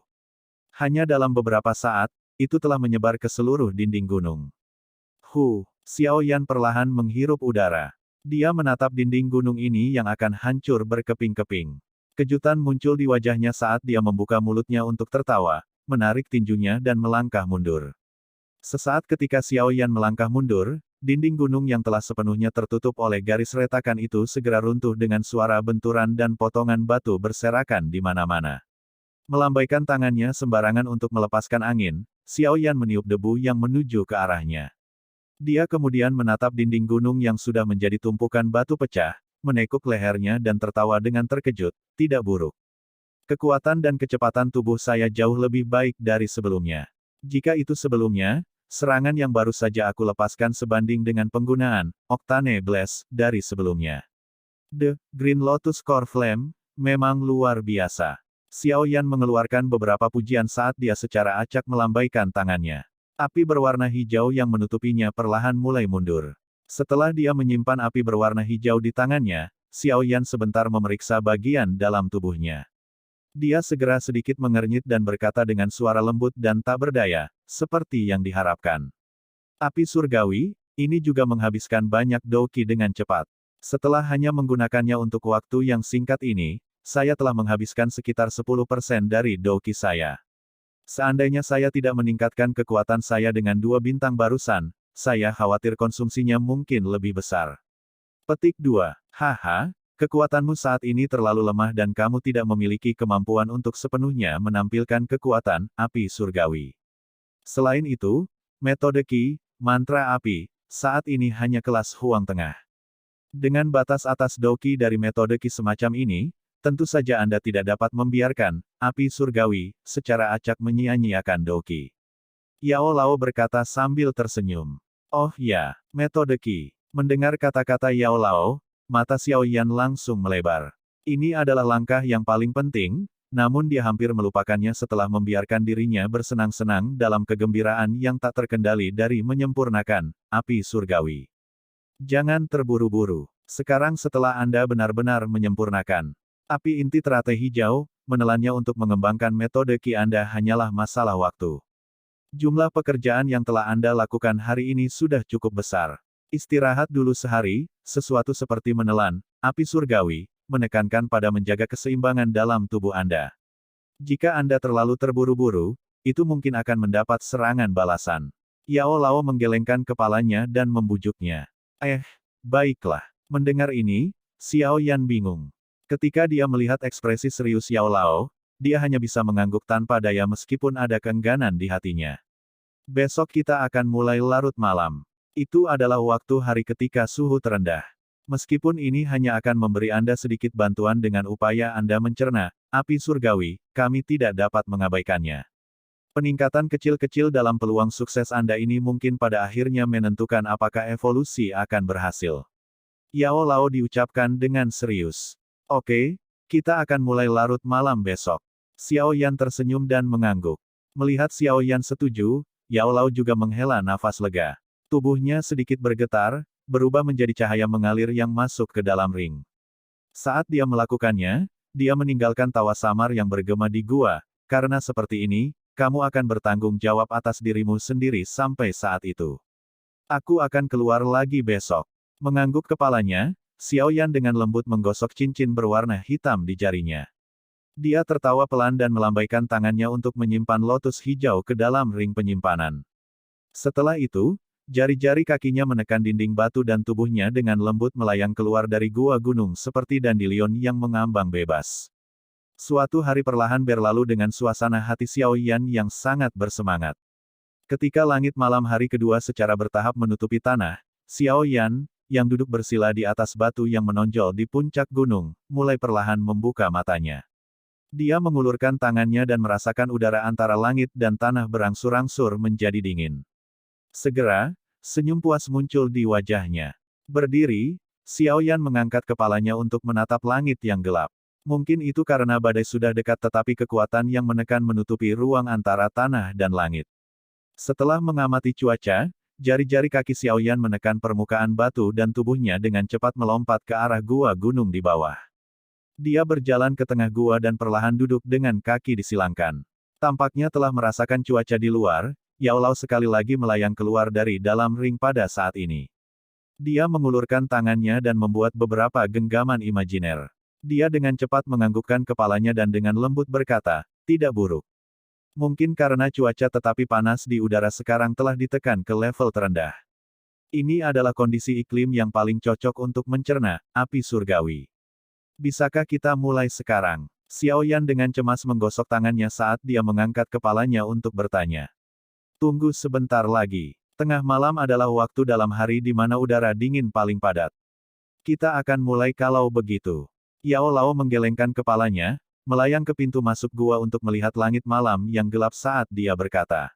Hanya dalam beberapa saat, itu telah menyebar ke seluruh dinding gunung. Xiao Yan perlahan menghirup udara. Dia menatap dinding gunung ini yang akan hancur berkeping-keping. Kejutan muncul di wajahnya saat dia membuka mulutnya untuk tertawa, menarik tinjunya dan melangkah mundur. Sesaat ketika Xiao Yan melangkah mundur, dinding gunung yang telah sepenuhnya tertutup oleh garis retakan itu segera runtuh dengan suara benturan dan potongan batu berserakan di mana-mana. Melambaikan tangannya sembarangan untuk melepaskan angin, Xiao Yan meniup debu yang menuju ke arahnya. Dia kemudian menatap dinding gunung yang sudah menjadi tumpukan batu pecah, menekuk lehernya dan tertawa dengan terkejut, tidak buruk. Kekuatan dan kecepatan tubuh saya jauh lebih baik dari sebelumnya. Jika itu sebelumnya, serangan yang baru saja aku lepaskan sebanding dengan penggunaan Octane Blast dari sebelumnya. The Green Lotus Core Flame memang luar biasa. Xiao Yan mengeluarkan beberapa pujian saat dia secara acak melambaikan tangannya. Api berwarna hijau yang menutupinya perlahan mulai mundur. Setelah dia menyimpan api berwarna hijau di tangannya, Xiao Yan sebentar memeriksa bagian dalam tubuhnya. Dia segera sedikit mengernyit dan berkata dengan suara lembut dan tak berdaya, seperti yang diharapkan. Api surgawi, ini juga menghabiskan banyak doki dengan cepat. Setelah hanya menggunakannya untuk waktu yang singkat ini, saya telah menghabiskan sekitar 10% dari doki saya. Seandainya saya tidak meningkatkan kekuatan saya dengan 2 bintang barusan, saya khawatir konsumsinya mungkin lebih besar. Petik 2. Haha. Kekuatanmu saat ini terlalu lemah dan kamu tidak memiliki kemampuan untuk sepenuhnya menampilkan kekuatan api surgawi. Selain itu, metode Qi, mantra api, saat ini hanya kelas Huang Tengah. Dengan batas atas doki dari metode Qi semacam ini, tentu saja Anda tidak dapat membiarkan api surgawi secara acak menyia-nyiakan doki. Yao Lao berkata sambil tersenyum. Oh ya, metode Qi. Mendengar kata-kata Yao Lao, mata Xiao Yan langsung melebar. Ini adalah langkah yang paling penting, namun dia hampir melupakannya setelah membiarkan dirinya bersenang-senang dalam kegembiraan yang tak terkendali dari menyempurnakan api surgawi. Jangan terburu-buru. Sekarang setelah Anda benar-benar menyempurnakan api inti teratai hijau, menelannya untuk mengembangkan metode Qi Anda hanyalah masalah waktu. Jumlah pekerjaan yang telah Anda lakukan hari ini sudah cukup besar. Istirahat dulu sehari, sesuatu seperti menelan api surgawi, menekankan pada menjaga keseimbangan dalam tubuh Anda. Jika Anda terlalu terburu-buru, itu mungkin akan mendapat serangan balasan. Yao Lao menggelengkan kepalanya dan membujuknya. Baiklah. Mendengar ini, Xiao Yan bingung. Ketika dia melihat ekspresi serius Yao Lao, dia hanya bisa mengangguk tanpa daya meskipun ada keengganan di hatinya. Besok kita akan mulai larut malam. Itu adalah waktu hari ketika suhu terendah. Meskipun ini hanya akan memberi Anda sedikit bantuan dengan upaya Anda mencerna api surgawi, kami tidak dapat mengabaikannya. Peningkatan kecil-kecil dalam peluang sukses Anda ini mungkin pada akhirnya menentukan apakah evolusi akan berhasil. Yao Lao diucapkan dengan serius. Oke, kita akan mulai larut malam besok. Xiao Yan tersenyum dan mengangguk. Melihat Xiao Yan setuju, Yao Lao juga menghela nafas lega. Tubuhnya sedikit bergetar, berubah menjadi cahaya mengalir yang masuk ke dalam ring. Saat dia melakukannya, dia meninggalkan tawa samar yang bergema di gua, karena seperti ini, kamu akan bertanggung jawab atas dirimu sendiri sampai saat itu. Aku akan keluar lagi besok. Mengangguk kepalanya, Xiao Yan dengan lembut menggosok cincin berwarna hitam di jarinya. Dia tertawa pelan dan melambaikan tangannya untuk menyimpan lotus hijau ke dalam ring penyimpanan. Setelah itu, jari-jari kakinya menekan dinding batu dan tubuhnya dengan lembut melayang keluar dari gua gunung seperti dandelion yang mengambang bebas. Suatu hari perlahan berlalu dengan suasana hati Xiao Yan yang sangat bersemangat. Ketika langit malam hari kedua secara bertahap menutupi tanah, Xiao Yan, yang duduk bersila di atas batu yang menonjol di puncak gunung, mulai perlahan membuka matanya. Dia mengulurkan tangannya dan merasakan udara antara langit dan tanah berangsur-angsur menjadi dingin. Segera, senyum puas muncul di wajahnya. Berdiri, Xiao Yan mengangkat kepalanya untuk menatap langit yang gelap. Mungkin itu karena badai sudah dekat tetapi kekuatan yang menekan menutupi ruang antara tanah dan langit. Setelah mengamati cuaca, jari-jari kaki Xiao Yan menekan permukaan batu dan tubuhnya dengan cepat melompat ke arah gua gunung di bawah. Dia berjalan ke tengah gua dan perlahan duduk dengan kaki disilangkan. Tampaknya telah merasakan cuaca di luar, Yao Lao sekali lagi melayang keluar dari dalam ring pada saat ini. Dia mengulurkan tangannya dan membuat beberapa genggaman imajiner. Dia dengan cepat menganggukkan kepalanya dan dengan lembut berkata, tidak buruk. Mungkin karena cuaca tetapi panas di udara sekarang telah ditekan ke level terendah. Ini adalah kondisi iklim yang paling cocok untuk mencerna api surgawi. Bisakah kita mulai sekarang? Xiao Yan dengan cemas menggosok tangannya saat dia mengangkat kepalanya untuk bertanya. Tunggu sebentar lagi. Tengah malam adalah waktu dalam hari di mana udara dingin paling padat. Kita akan mulai kalau begitu. Yao Lao menggelengkan kepalanya, melayang ke pintu masuk gua untuk melihat langit malam yang gelap saat dia berkata.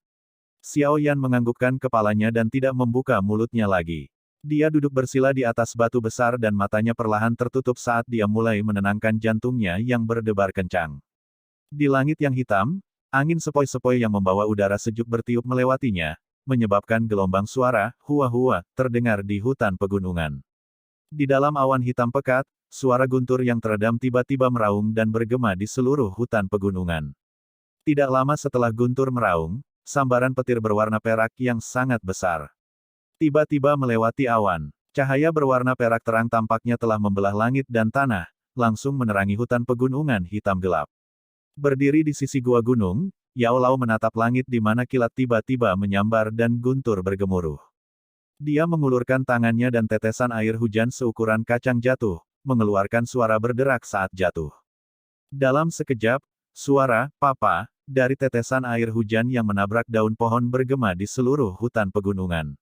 Xiao Yan menganggukkan kepalanya dan tidak membuka mulutnya lagi. Dia duduk bersila di atas batu besar dan matanya perlahan tertutup saat dia mulai menenangkan jantungnya yang berdebar kencang. Di langit yang hitam, angin sepoi-sepoi yang membawa udara sejuk bertiup melewatinya, menyebabkan gelombang suara, hua-hua, terdengar di hutan pegunungan. Di dalam awan hitam pekat, suara guntur yang teredam tiba-tiba meraung dan bergema di seluruh hutan pegunungan. Tidak lama setelah guntur meraung, sambaran petir berwarna perak yang sangat besar tiba-tiba melewati awan. Cahaya berwarna perak terang tampaknya telah membelah langit dan tanah, langsung menerangi hutan pegunungan hitam gelap. Berdiri di sisi gua gunung, Yao Lao menatap langit di mana kilat tiba-tiba menyambar dan guntur bergemuruh. Dia mengulurkan tangannya dan tetesan air hujan seukuran kacang jatuh, mengeluarkan suara berderak saat jatuh. Dalam sekejap, suara "papa" dari tetesan air hujan yang menabrak daun pohon bergema di seluruh hutan pegunungan.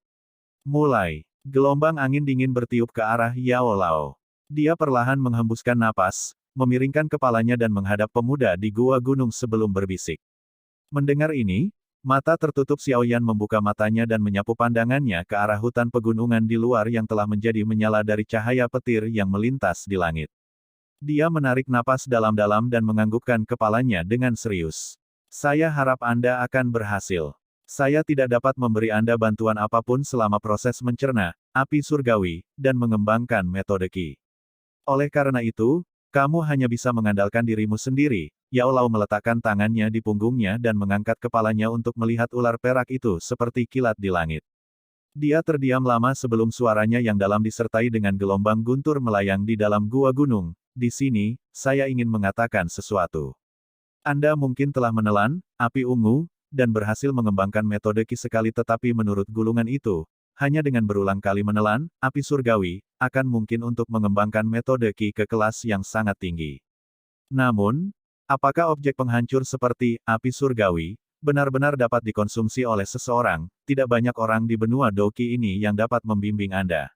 Mulai. Gelombang angin dingin bertiup ke arah Yao Lao. Dia perlahan menghembuskan napas, memiringkan kepalanya dan menghadap pemuda di gua gunung sebelum berbisik. Mendengar ini, mata tertutup Xiaoyan membuka matanya dan menyapu pandangannya ke arah hutan pegunungan di luar yang telah menjadi menyala dari cahaya petir yang melintas di langit. Dia menarik napas dalam-dalam dan menganggukkan kepalanya dengan serius. Saya harap Anda akan berhasil. Saya tidak dapat memberi Anda bantuan apapun selama proses mencerna api surgawi dan mengembangkan metode Qi. Oleh karena itu, kamu hanya bisa mengandalkan dirimu sendiri. Yao Lao meletakkan tangannya di punggungnya dan mengangkat kepalanya untuk melihat ular perak itu seperti kilat di langit. Dia terdiam lama sebelum suaranya yang dalam disertai dengan gelombang guntur melayang di dalam gua gunung. Di sini, saya ingin mengatakan sesuatu. Anda mungkin telah menelan api ungu dan berhasil mengembangkan metode Qi sekali, tetapi menurut gulungan itu, hanya dengan berulang kali menelan api surgawi, akan mungkin untuk mengembangkan metode Qi ke kelas yang sangat tinggi. Namun, apakah objek penghancur seperti api surgawi benar-benar dapat dikonsumsi oleh seseorang? Tidak banyak orang di benua Doqi ini yang dapat membimbing Anda.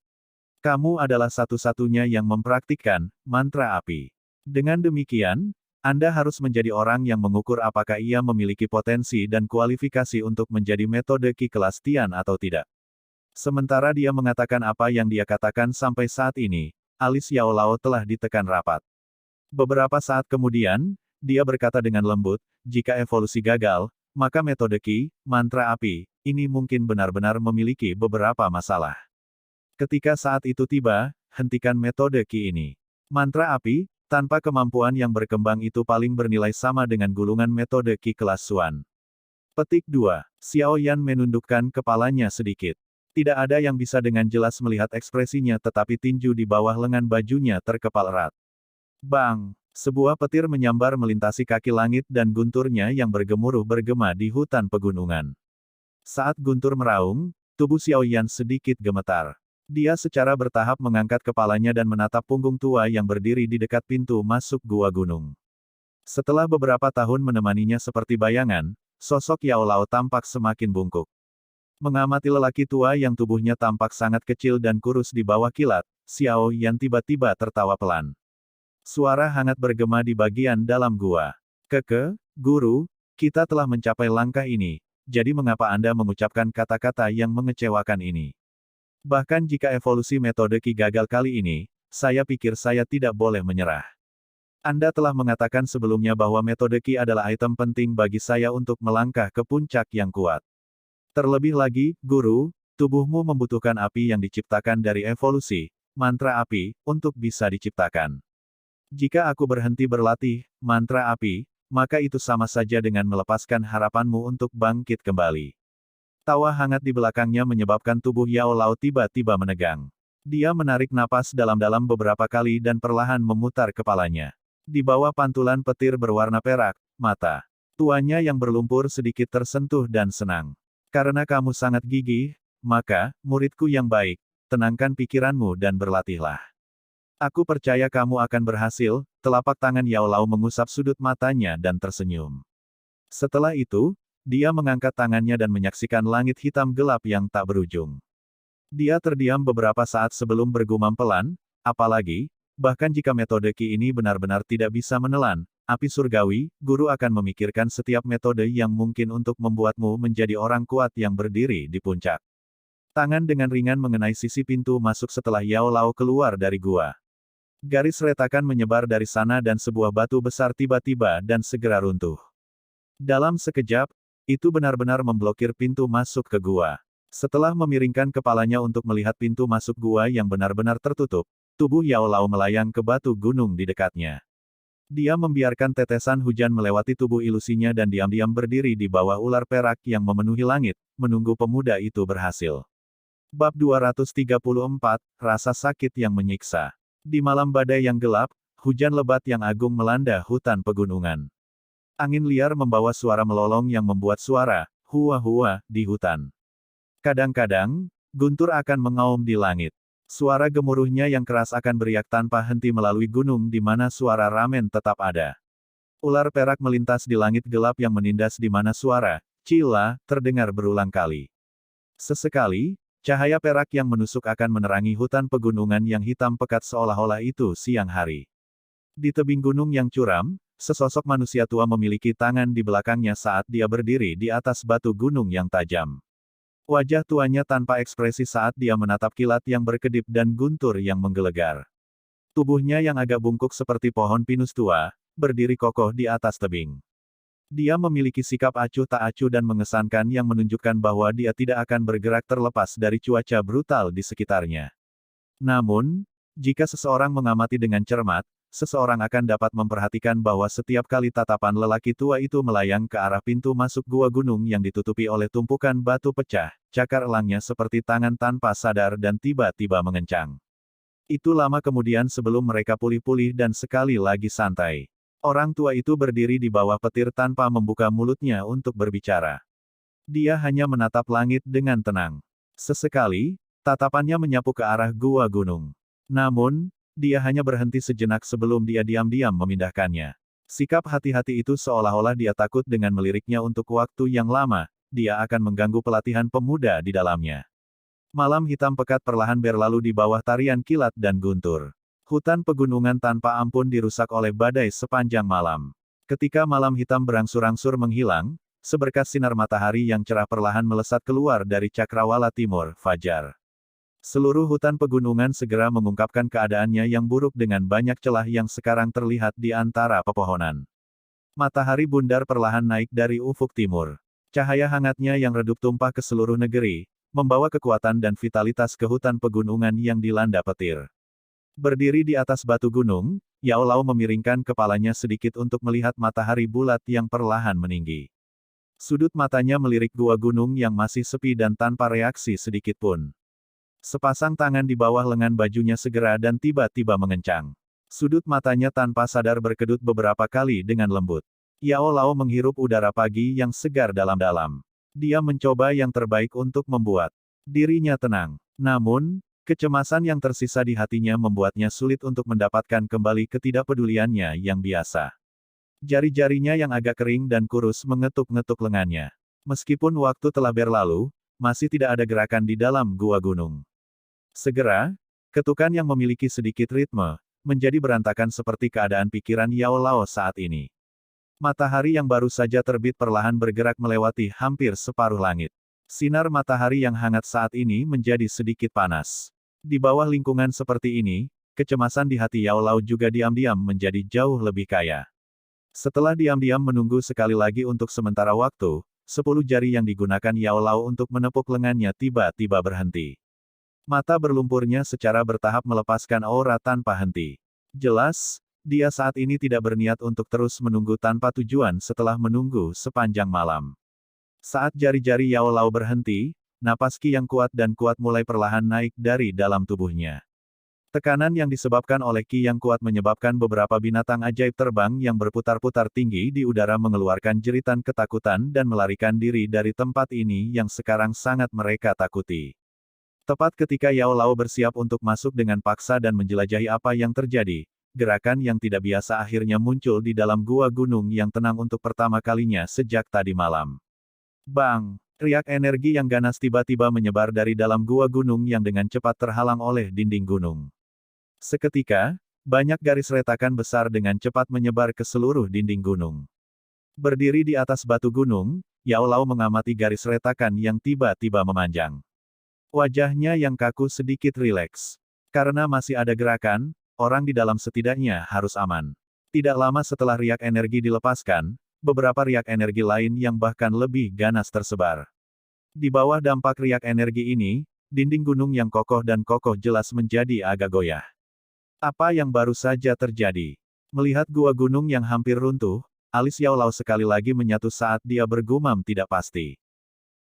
Kamu adalah satu-satunya yang mempraktikkan mantra api. Dengan demikian, Anda harus menjadi orang yang mengukur apakah ia memiliki potensi dan kualifikasi untuk menjadi metode Qi kelas Tian atau tidak. Sementara dia mengatakan apa yang dia katakan sampai saat ini, alis Yao Lao telah ditekan rapat. Beberapa saat kemudian, dia berkata dengan lembut, jika evolusi gagal, maka metode Qi, mantra api, ini mungkin benar-benar memiliki beberapa masalah. Ketika saat itu tiba, hentikan metode Qi ini. Mantra api, tanpa kemampuan yang berkembang itu paling bernilai sama dengan gulungan metode Qi kelas Xuan. Petik 2. Xiaoyan menundukkan kepalanya sedikit. Tidak ada yang bisa dengan jelas melihat ekspresinya, tetapi tinju di bawah lengan bajunya terkepal erat. Bang! Sebuah petir menyambar melintasi kaki langit dan gunturnya yang bergemuruh bergema di hutan pegunungan. Saat guntur meraung, tubuh Xiaoyan sedikit gemetar. Dia secara bertahap mengangkat kepalanya dan menatap punggung tua yang berdiri di dekat pintu masuk gua gunung. Setelah beberapa tahun menemaninya seperti bayangan, sosok Yao Lao tampak semakin bungkuk. Mengamati lelaki tua yang tubuhnya tampak sangat kecil dan kurus di bawah kilat, Xiaoyan tiba-tiba tertawa pelan. Suara hangat bergema di bagian dalam gua. Guru, kita telah mencapai langkah ini, jadi mengapa Anda mengucapkan kata-kata yang mengecewakan ini? Bahkan jika evolusi metode Qi gagal kali ini, saya pikir saya tidak boleh menyerah. Anda telah mengatakan sebelumnya bahwa metode Qi adalah item penting bagi saya untuk melangkah ke puncak yang kuat. Terlebih lagi, Guru, tubuhmu membutuhkan api yang diciptakan dari evolusi, mantra api, untuk bisa diciptakan. Jika aku berhenti berlatih mantra api, maka itu sama saja dengan melepaskan harapanmu untuk bangkit kembali. Tawa hangat di belakangnya menyebabkan tubuh Yao Lao tiba-tiba menegang. Dia menarik napas dalam-dalam beberapa kali dan perlahan memutar kepalanya. Di bawah pantulan petir berwarna perak, mata tuanya yang berlumpur sedikit tersentuh dan senang. Karena kamu sangat gigih, maka, muridku yang baik, tenangkan pikiranmu dan berlatihlah. Aku percaya kamu akan berhasil. Telapak tangan Yao Lao mengusap sudut matanya dan tersenyum. Setelah itu, dia mengangkat tangannya dan menyaksikan langit hitam gelap yang tak berujung. Dia terdiam beberapa saat sebelum bergumam pelan, apalagi, bahkan jika metode Qi ini benar-benar tidak bisa menelan api surgawi, guru akan memikirkan setiap metode yang mungkin untuk membuatmu menjadi orang kuat yang berdiri di puncak. Tangan dengan ringan mengenai sisi pintu masuk setelah Yao Lao keluar dari gua. Garis retakan menyebar dari sana dan sebuah batu besar tiba-tiba dan segera runtuh. Dalam sekejap, itu benar-benar memblokir pintu masuk ke gua. Setelah memiringkan kepalanya untuk melihat pintu masuk gua yang benar-benar tertutup, tubuh Yao Lao melayang ke batu gunung di dekatnya. Dia membiarkan tetesan hujan melewati tubuh ilusinya dan diam-diam berdiri di bawah ular perak yang memenuhi langit, menunggu pemuda itu berhasil. Bab 234, Rasa Sakit yang Menyiksa. Di malam badai yang gelap, hujan lebat yang agung melanda hutan pegunungan. Angin liar membawa suara melolong yang membuat suara, hua-hua, di hutan. Kadang-kadang, guntur akan mengaum di langit. Suara gemuruhnya yang keras akan beriak tanpa henti melalui gunung di mana suara ramen tetap ada. Ular perak melintas di langit gelap yang menindas di mana suara, cila, terdengar berulang kali. Sesekali, cahaya perak yang menusuk akan menerangi hutan pegunungan yang hitam pekat seolah-olah itu siang hari. Di tebing gunung yang curam, sesosok manusia tua memiliki tangan di belakangnya saat dia berdiri di atas batu gunung yang tajam. Wajah tuanya tanpa ekspresi saat dia menatap kilat yang berkedip dan guntur yang menggelegar. Tubuhnya yang agak bungkuk seperti pohon pinus tua, berdiri kokoh di atas tebing. Dia memiliki sikap acuh tak acuh dan mengesankan yang menunjukkan bahwa dia tidak akan bergerak terlepas dari cuaca brutal di sekitarnya. Namun, jika seseorang mengamati dengan cermat, seseorang akan dapat memperhatikan bahwa setiap kali tatapan lelaki tua itu melayang ke arah pintu masuk gua gunung yang ditutupi oleh tumpukan batu pecah, cakar elangnya seperti tangan tanpa sadar dan tiba-tiba mengencang. Itu lama kemudian sebelum mereka pulih-pulih dan sekali lagi santai. Orang tua itu berdiri di bawah petir tanpa membuka mulutnya untuk berbicara. Dia hanya menatap langit dengan tenang. Sesekali, tatapannya menyapu ke arah gua gunung. Namun, dia hanya berhenti sejenak sebelum dia diam-diam memindahkannya. Sikap hati-hati itu seolah-olah dia takut dengan meliriknya untuk waktu yang lama, dia akan mengganggu pelatihan pemuda di dalamnya. Malam hitam pekat perlahan berlalu di bawah tarian kilat dan guntur. Hutan pegunungan tanpa ampun dirusak oleh badai sepanjang malam. Ketika malam hitam berangsur-angsur menghilang, seberkas sinar matahari yang cerah perlahan melesat keluar dari cakrawala timur, fajar. Seluruh hutan pegunungan segera mengungkapkan keadaannya yang buruk dengan banyak celah yang sekarang terlihat di antara pepohonan. Matahari bundar perlahan naik dari ufuk timur. Cahaya hangatnya yang redup tumpah ke seluruh negeri, membawa kekuatan dan vitalitas ke hutan pegunungan yang dilanda petir. Berdiri di atas batu gunung, Yao Lao memiringkan kepalanya sedikit untuk melihat matahari bulat yang perlahan meninggi. Sudut matanya melirik gua gunung yang masih sepi dan tanpa reaksi sedikit pun. Sepasang tangan di bawah lengan bajunya segera dan tiba-tiba mengencang. Sudut matanya tanpa sadar berkedut beberapa kali dengan lembut. Yao Lao menghirup udara pagi yang segar dalam-dalam. Dia mencoba yang terbaik untuk membuat dirinya tenang. Namun, kecemasan yang tersisa di hatinya membuatnya sulit untuk mendapatkan kembali ketidakpeduliannya yang biasa. Jari-jarinya yang agak kering dan kurus mengetuk-ngetuk lengannya. Meskipun waktu telah berlalu, masih tidak ada gerakan di dalam gua gunung. Segera, ketukan yang memiliki sedikit ritme, menjadi berantakan seperti keadaan pikiran Yao Lao saat ini. Matahari yang baru saja terbit perlahan bergerak melewati hampir separuh langit. Sinar matahari yang hangat saat ini menjadi sedikit panas. Di bawah lingkungan seperti ini, kecemasan di hati Yao Lao juga diam-diam menjadi jauh lebih kaya. Setelah diam-diam menunggu sekali lagi untuk sementara waktu, 10 jari yang digunakan Yao Lao untuk menepuk lengannya tiba-tiba berhenti. Mata berlumpurnya secara bertahap melepaskan aura tanpa henti. Jelas, dia saat ini tidak berniat untuk terus menunggu tanpa tujuan setelah menunggu sepanjang malam. Saat jari-jari Yao Lao berhenti, napas Qi yang kuat dan kuat mulai perlahan naik dari dalam tubuhnya. Tekanan yang disebabkan oleh Qi yang kuat menyebabkan beberapa binatang ajaib terbang yang berputar-putar tinggi di udara mengeluarkan jeritan ketakutan dan melarikan diri dari tempat ini yang sekarang sangat mereka takuti. Tepat ketika Yao Lao bersiap untuk masuk dengan paksa dan menjelajahi apa yang terjadi, gerakan yang tidak biasa akhirnya muncul di dalam gua gunung yang tenang untuk pertama kalinya sejak tadi malam. Bang! Riak energi yang ganas tiba-tiba menyebar dari dalam gua gunung yang dengan cepat terhalang oleh dinding gunung. Seketika, banyak garis retakan besar dengan cepat menyebar ke seluruh dinding gunung. Berdiri di atas batu gunung, Yao Lao mengamati garis retakan yang tiba-tiba memanjang. Wajahnya yang kaku sedikit rileks. Karena masih ada gerakan, orang di dalam setidaknya harus aman. Tidak lama setelah riak energi dilepaskan, beberapa riak energi lain yang bahkan lebih ganas tersebar. Di bawah dampak riak energi ini, dinding gunung yang kokoh dan kokoh jelas menjadi agak goyah. Apa yang baru saja terjadi? Melihat gua gunung yang hampir runtuh, alis Yao Lao sekali lagi menyatu saat dia bergumam tidak pasti.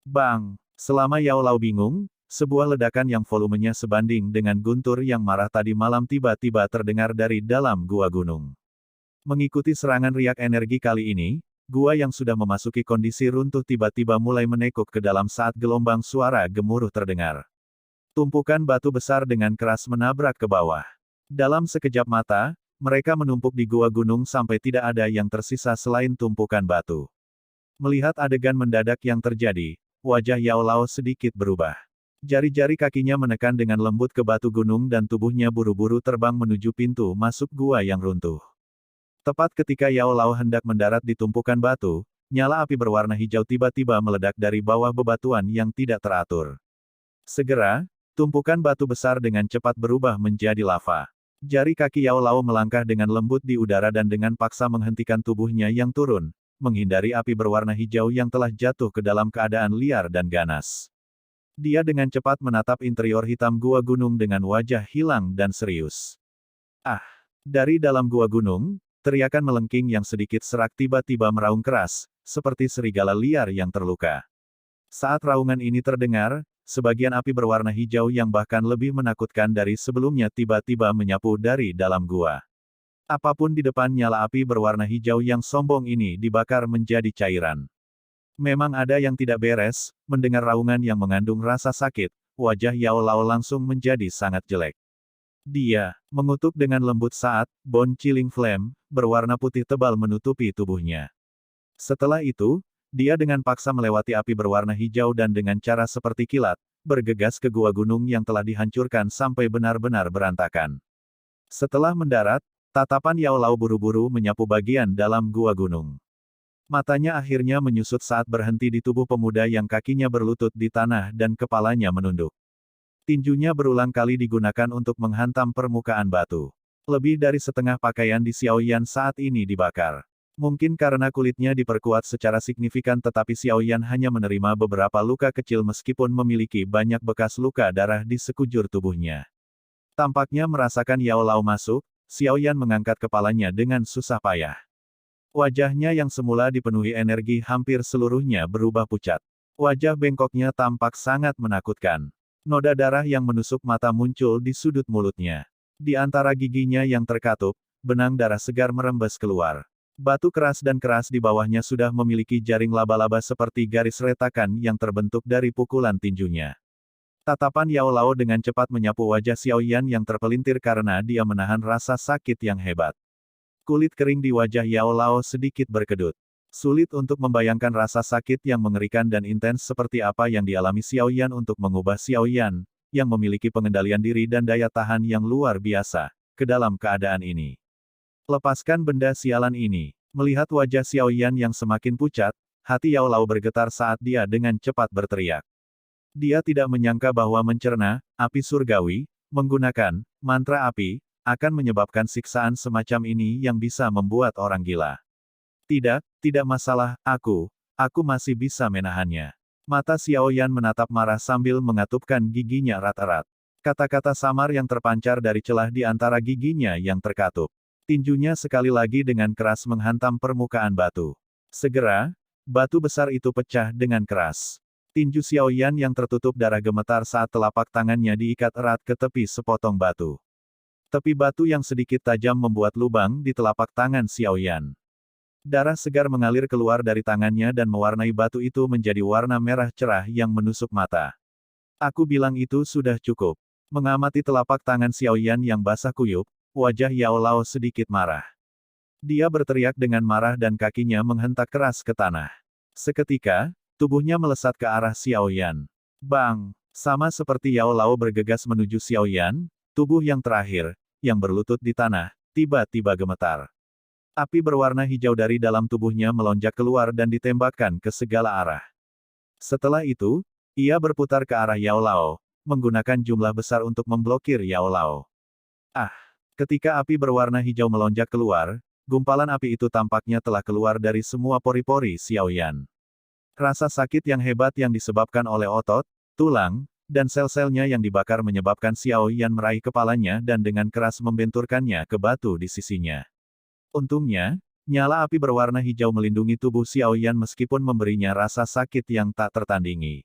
Bang! Selama Yao Lao bingung, sebuah ledakan yang volumenya sebanding dengan guntur yang marah tadi malam tiba-tiba terdengar dari dalam gua gunung. Mengikuti serangan riak energi kali ini, gua yang sudah memasuki kondisi runtuh tiba-tiba mulai menekuk ke dalam saat gelombang suara gemuruh terdengar. Tumpukan batu besar dengan keras menabrak ke bawah. Dalam sekejap mata, mereka menumpuk di gua gunung sampai tidak ada yang tersisa selain tumpukan batu. Melihat adegan mendadak yang terjadi, wajah Yao Lao sedikit berubah. Jari-jari kakinya menekan dengan lembut ke batu gunung dan tubuhnya buru-buru terbang menuju pintu masuk gua yang runtuh. Tepat ketika Yao Lao hendak mendarat di tumpukan batu, nyala api berwarna hijau tiba-tiba meledak dari bawah bebatuan yang tidak teratur. Segera, tumpukan batu besar dengan cepat berubah menjadi lava. Jari kaki Yao Lao melangkah dengan lembut di udara dan dengan paksa menghentikan tubuhnya yang turun, menghindari api berwarna hijau yang telah jatuh ke dalam keadaan liar dan ganas. Dia dengan cepat menatap interior hitam gua gunung dengan wajah hilang dan serius. Ah! Dari dalam gua gunung, teriakan melengking yang sedikit serak tiba-tiba meraung keras, seperti serigala liar yang terluka. Saat raungan ini terdengar, sebagian api berwarna hijau yang bahkan lebih menakutkan dari sebelumnya tiba-tiba menyapu dari dalam gua. Apapun di depan nyala api berwarna hijau yang sombong ini dibakar menjadi cairan. Memang ada yang tidak beres, mendengar raungan yang mengandung rasa sakit, wajah Yao Lao langsung menjadi sangat jelek. Dia mengutuk dengan lembut saat bone chilling flame berwarna putih tebal menutupi tubuhnya. Setelah itu, dia dengan paksa melewati api berwarna hijau dan dengan cara seperti kilat, bergegas ke gua gunung yang telah dihancurkan sampai benar-benar berantakan. Setelah mendarat, tatapan Yao Lao buru-buru menyapu bagian dalam gua gunung. Matanya akhirnya menyusut saat berhenti di tubuh pemuda yang kakinya berlutut di tanah dan kepalanya menunduk. Tinjunya berulang kali digunakan untuk menghantam permukaan batu. Lebih dari setengah pakaian di Xiaoyan saat ini dibakar. Mungkin karena kulitnya diperkuat secara signifikan tetapi Xiaoyan hanya menerima beberapa luka kecil meskipun memiliki banyak bekas luka darah di sekujur tubuhnya. Tampaknya merasakan Yao Lao masuk, Xiaoyan mengangkat kepalanya dengan susah payah. Wajahnya yang semula dipenuhi energi hampir seluruhnya berubah pucat. Wajah bengkoknya tampak sangat menakutkan. Noda darah yang menusuk mata muncul di sudut mulutnya. Di antara giginya yang terkatup, benang darah segar merembes keluar. Batu keras dan keras di bawahnya sudah memiliki jaring laba-laba seperti garis retakan yang terbentuk dari pukulan tinjunya. Tatapan Yao Lao dengan cepat menyapu wajah Xiaoyan yang terpelintir karena dia menahan rasa sakit yang hebat. Kulit kering di wajah Yao Lao sedikit berkedut. Sulit untuk membayangkan rasa sakit yang mengerikan dan intens seperti apa yang dialami Xiaoyan untuk mengubah Xiaoyan, yang memiliki pengendalian diri dan daya tahan yang luar biasa, ke dalam keadaan ini. Lepaskan benda sialan ini. Melihat wajah Xiaoyan yang semakin pucat, hati Yao Lao bergetar saat dia dengan cepat berteriak. Dia tidak menyangka bahwa mencerna api surgawi, menggunakan mantra api, akan menyebabkan siksaan semacam ini yang bisa membuat orang gila. Tidak masalah, aku masih bisa menahannya. Mata Xiaoyan menatap marah sambil mengatupkan giginya erat-erat. Kata-kata samar yang terpancar dari celah di antara giginya yang terkatup. Tinjunya sekali lagi dengan keras menghantam permukaan batu. Segera, batu besar itu pecah dengan keras. Tinju Xiaoyan yang tertutup darah gemetar saat telapak tangannya diikat erat ke tepi sepotong batu. Tepi batu yang sedikit tajam membuat lubang di telapak tangan Xiaoyan. Darah segar mengalir keluar dari tangannya dan mewarnai batu itu menjadi warna merah cerah yang menusuk mata. Aku bilang itu sudah cukup. Mengamati telapak tangan Xiaoyan yang basah kuyup, wajah Yao Lao sedikit marah. Dia berteriak dengan marah dan kakinya menghentak keras ke tanah. Seketika, tubuhnya melesat ke arah Xiaoyan. Bang! Sama seperti Yao Lao bergegas menuju Xiaoyan, tubuh yang terakhir, yang berlutut di tanah, tiba-tiba gemetar. Api berwarna hijau dari dalam tubuhnya melonjak keluar dan ditembakkan ke segala arah. Setelah itu, ia berputar ke arah Yao Lao, menggunakan jumlah besar untuk memblokir Yao Lao. Ah! Ketika api berwarna hijau melonjak keluar, gumpalan api itu tampaknya telah keluar dari semua pori-pori Xiaoyan. Rasa sakit yang hebat yang disebabkan oleh otot, tulang, dan sel-selnya yang dibakar menyebabkan Xiao Yan meraih kepalanya dan dengan keras membenturkannya ke batu di sisinya. Untungnya, nyala api berwarna hijau melindungi tubuh Xiao Yan meskipun memberinya rasa sakit yang tak tertandingi.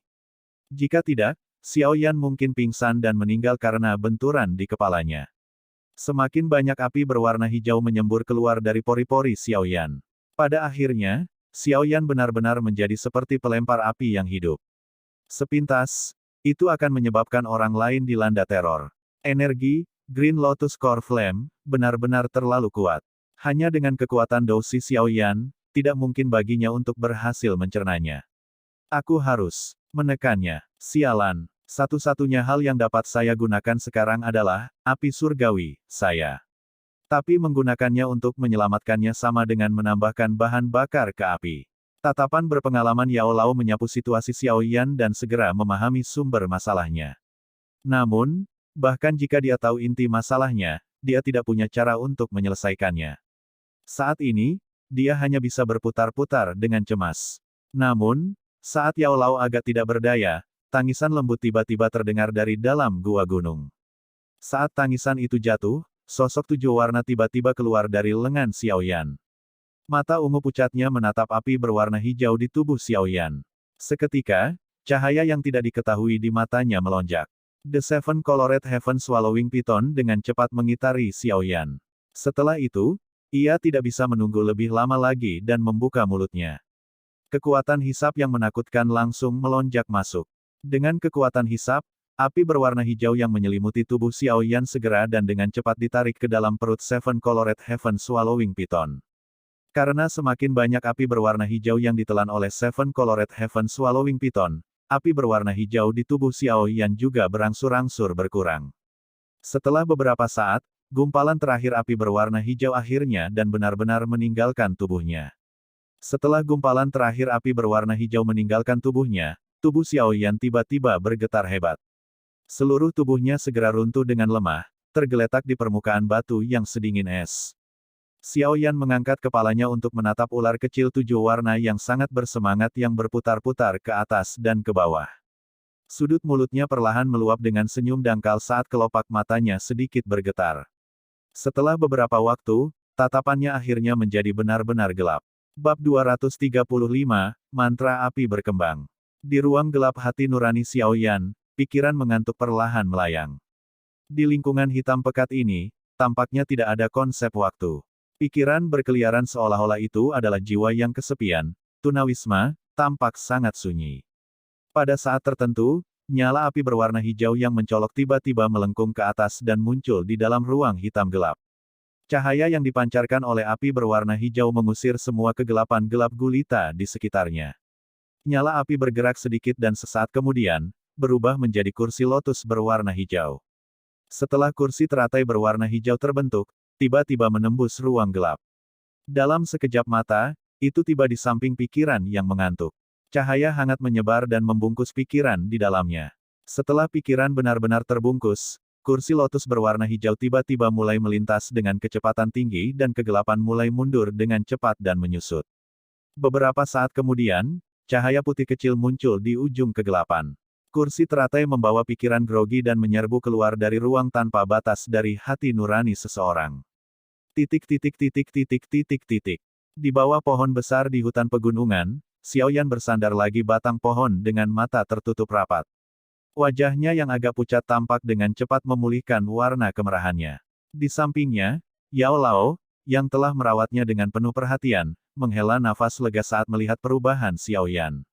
Jika tidak, Xiao Yan mungkin pingsan dan meninggal karena benturan di kepalanya. Semakin banyak api berwarna hijau menyembur keluar dari pori-pori Xiao Yan. Pada akhirnya, Xiao Yan benar-benar menjadi seperti pelempar api yang hidup. Sepintas, itu akan menyebabkan orang lain dilanda teror. Energi, Green Lotus Core Flame, benar-benar terlalu kuat. Hanya dengan kekuatan dosi Xiao Yan, tidak mungkin baginya untuk berhasil mencernanya. Aku harus menekannya. Sialan, satu-satunya hal yang dapat saya gunakan sekarang adalah api surgawi, saya. Tapi menggunakannya untuk menyelamatkannya sama dengan menambahkan bahan bakar ke api. Tatapan berpengalaman Yao Lao menyapu situasi Xiao Yan dan segera memahami sumber masalahnya. Namun, bahkan jika dia tahu inti masalahnya, dia tidak punya cara untuk menyelesaikannya. Saat ini, dia hanya bisa berputar-putar dengan cemas. Namun, saat Yao Lao agak tidak berdaya, tangisan lembut tiba-tiba terdengar dari dalam gua gunung. Saat tangisan itu jatuh, sosok tujuh warna tiba-tiba keluar dari lengan Xiao Yan. Mata ungu pucatnya menatap api berwarna hijau di tubuh Xiao Yan. Seketika, cahaya yang tidak diketahui di matanya melonjak. The Seven Colored Heaven Swallowing Python dengan cepat mengitari Xiao Yan. Setelah itu, ia tidak bisa menunggu lebih lama lagi dan membuka mulutnya. Kekuatan hisap yang menakutkan langsung melonjak masuk. Dengan kekuatan hisap, api berwarna hijau yang menyelimuti tubuh Xiao Yan segera dan dengan cepat ditarik ke dalam perut Seven Colored Heaven Swallowing Python. Karena semakin banyak api berwarna hijau yang ditelan oleh Seven Colored Heaven Swallowing Python, api berwarna hijau di tubuh Xiao Yan juga berangsur-angsur berkurang. Setelah beberapa saat, gumpalan terakhir api berwarna hijau akhirnya dan benar-benar meninggalkan tubuhnya. Setelah gumpalan terakhir api berwarna hijau meninggalkan tubuhnya, tubuh Xiao Yan tiba-tiba bergetar hebat. Seluruh tubuhnya segera runtuh dengan lemah, tergeletak di permukaan batu yang sedingin es. Xiao Yan mengangkat kepalanya untuk menatap ular kecil tujuh warna yang sangat bersemangat yang berputar-putar ke atas dan ke bawah. Sudut mulutnya perlahan meluap dengan senyum dangkal saat kelopak matanya sedikit bergetar. Setelah beberapa waktu, tatapannya akhirnya menjadi benar-benar gelap. Bab 235, Mantra Api Berkembang. Di ruang gelap hati nurani Xiao Yan, pikiran mengantuk perlahan melayang. Di lingkungan hitam pekat ini, tampaknya tidak ada konsep waktu. Pikiran berkeliaran seolah-olah itu adalah jiwa yang kesepian, tunawisma, tampak sangat sunyi. Pada saat tertentu, nyala api berwarna hijau yang mencolok tiba-tiba melengkung ke atas dan muncul di dalam ruang hitam gelap. Cahaya yang dipancarkan oleh api berwarna hijau mengusir semua kegelapan gelap gulita di sekitarnya. Nyala api bergerak sedikit dan sesaat kemudian, berubah menjadi kursi lotus berwarna hijau. Setelah kursi teratai berwarna hijau terbentuk, tiba-tiba menembus ruang gelap. Dalam sekejap mata, itu tiba di samping pikiran yang mengantuk. Cahaya hangat menyebar dan membungkus pikiran di dalamnya. Setelah pikiran benar-benar terbungkus, kursi lotus berwarna hijau tiba-tiba mulai melintas dengan kecepatan tinggi dan kegelapan mulai mundur dengan cepat dan menyusut. Beberapa saat kemudian, cahaya putih kecil muncul di ujung kegelapan. Kursi teratai membawa pikiran grogi dan menyerbu keluar dari ruang tanpa batas dari hati nurani seseorang. Titik. Di bawah pohon besar di hutan pegunungan, Xiao Yan bersandar lagi batang pohon dengan mata tertutup rapat. Wajahnya yang agak pucat tampak dengan cepat memulihkan warna kemerahannya. Di sampingnya, Yao Lao, yang telah merawatnya dengan penuh perhatian, menghela nafas lega saat melihat perubahan Xiao Yan.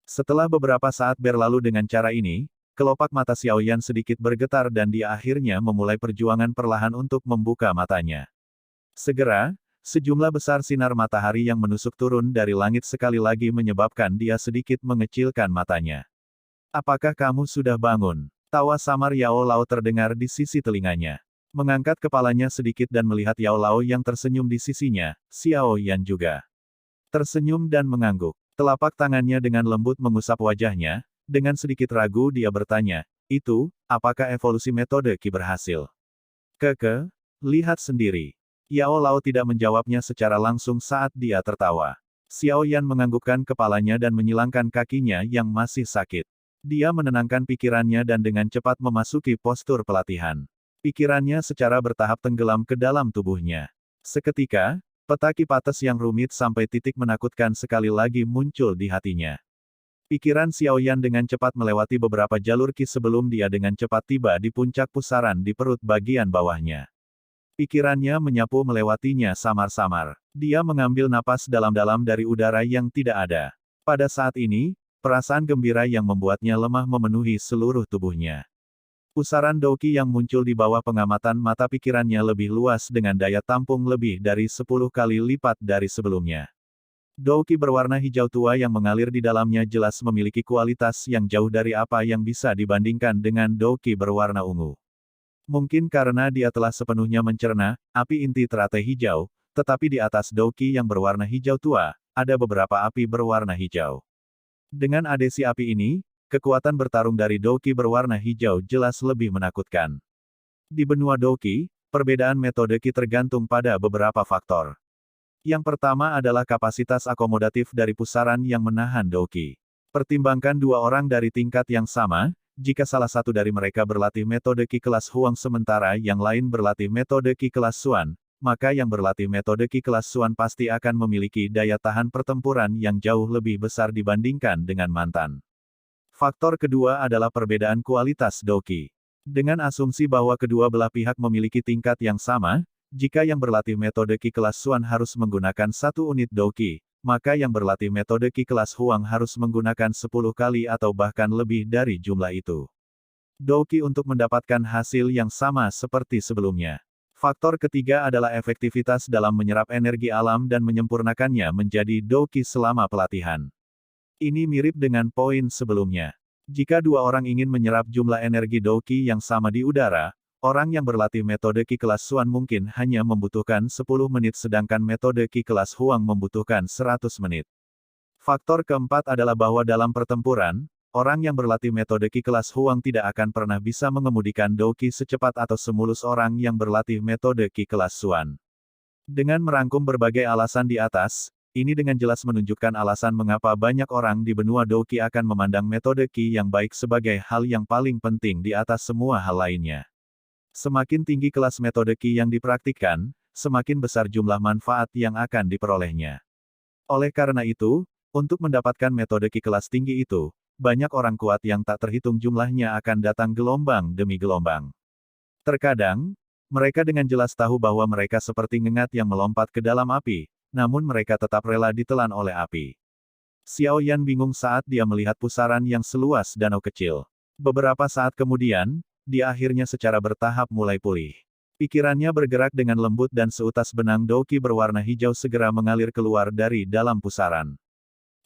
Setelah beberapa saat berlalu dengan cara ini, kelopak mata Xiao Yan sedikit bergetar dan dia akhirnya memulai perjuangan perlahan untuk membuka matanya. Segera, sejumlah besar sinar matahari yang menusuk turun dari langit sekali lagi menyebabkan dia sedikit mengecilkan matanya. Apakah kamu sudah bangun? Tawa samar Yao Lao terdengar di sisi telinganya. Mengangkat kepalanya sedikit dan melihat Yao Lao yang tersenyum di sisinya, Xiao Yan juga tersenyum dan mengangguk. Telapak tangannya dengan lembut mengusap wajahnya, dengan sedikit ragu dia bertanya, itu, apakah evolusi metode Qi berhasil? Lihat sendiri. Yao Lao tidak menjawabnya secara langsung saat dia tertawa. Xiao Yan menganggukkan kepalanya dan menyilangkan kakinya yang masih sakit. Dia menenangkan pikirannya dan dengan cepat memasuki postur pelatihan. Pikirannya secara bertahap tenggelam ke dalam tubuhnya. Seketika, peta Kipates yang rumit sampai titik menakutkan sekali lagi muncul di hatinya. Pikiran Xiaoyan dengan cepat melewati beberapa jalur ki sebelum dia dengan cepat tiba di puncak pusaran di perut bagian bawahnya. Pikirannya menyapu melewatinya samar-samar. Dia mengambil napas dalam-dalam dari udara yang tidak ada. Pada saat ini, perasaan gembira yang membuatnya lemah memenuhi seluruh tubuhnya. Pusaran Douqi yang muncul di bawah pengamatan mata pikirannya lebih luas dengan daya tampung lebih dari 10 kali lipat dari sebelumnya. Douqi berwarna hijau tua yang mengalir di dalamnya jelas memiliki kualitas yang jauh dari apa yang bisa dibandingkan dengan Douqi berwarna ungu. Mungkin karena dia telah sepenuhnya mencerna api inti teratai hijau, tetapi di atas Douqi yang berwarna hijau tua, ada beberapa api berwarna hijau. Dengan adesi api ini, kekuatan bertarung dari Douqi berwarna hijau jelas lebih menakutkan. Di benua Douqi, perbedaan metode Qi tergantung pada beberapa faktor. Yang pertama adalah kapasitas akomodatif dari pusaran yang menahan Douqi. Pertimbangkan dua orang dari tingkat yang sama, jika salah satu dari mereka berlatih metode Qi kelas Huang sementara yang lain berlatih metode Qi kelas Xuan, maka yang berlatih metode Qi kelas Xuan pasti akan memiliki daya tahan pertempuran yang jauh lebih besar dibandingkan dengan mantan. Faktor kedua adalah perbedaan kualitas Douqi. Dengan asumsi bahwa kedua belah pihak memiliki tingkat yang sama, jika yang berlatih metode Qi kelas Xuan harus menggunakan 1 unit Douqi, maka yang berlatih metode Qi kelas Huang harus menggunakan 10 kali atau bahkan lebih dari jumlah itu. Douqi untuk mendapatkan hasil yang sama seperti sebelumnya. Faktor ketiga adalah efektivitas dalam menyerap energi alam dan menyempurnakannya menjadi Douqi selama pelatihan. Ini mirip dengan poin sebelumnya. Jika dua orang ingin menyerap jumlah energi Douqi yang sama di udara, orang yang berlatih metode Qi kelas Xuan mungkin hanya membutuhkan 10 menit sedangkan metode Qi kelas Huang membutuhkan 100 menit. Faktor keempat adalah bahwa dalam pertempuran, orang yang berlatih metode Qi kelas Huang tidak akan pernah bisa mengemudikan Douqi secepat atau semulus orang yang berlatih metode Qi kelas Xuan. Dengan merangkum berbagai alasan di atas, ini dengan jelas menunjukkan alasan mengapa banyak orang di benua Douqi akan memandang metode Qi yang baik sebagai hal yang paling penting di atas semua hal lainnya. Semakin tinggi kelas metode Qi yang dipraktikkan, semakin besar jumlah manfaat yang akan diperolehnya. Oleh karena itu, untuk mendapatkan metode Qi kelas tinggi itu, banyak orang kuat yang tak terhitung jumlahnya akan datang gelombang demi gelombang. Terkadang, mereka dengan jelas tahu bahwa mereka seperti ngengat yang melompat ke dalam api, namun mereka tetap rela ditelan oleh api. Xiaoyan bingung saat dia melihat pusaran yang seluas danau kecil. Beberapa saat kemudian, dia akhirnya secara bertahap mulai pulih. Pikirannya bergerak dengan lembut dan seutas benang Douqi berwarna hijau segera mengalir keluar dari dalam pusaran.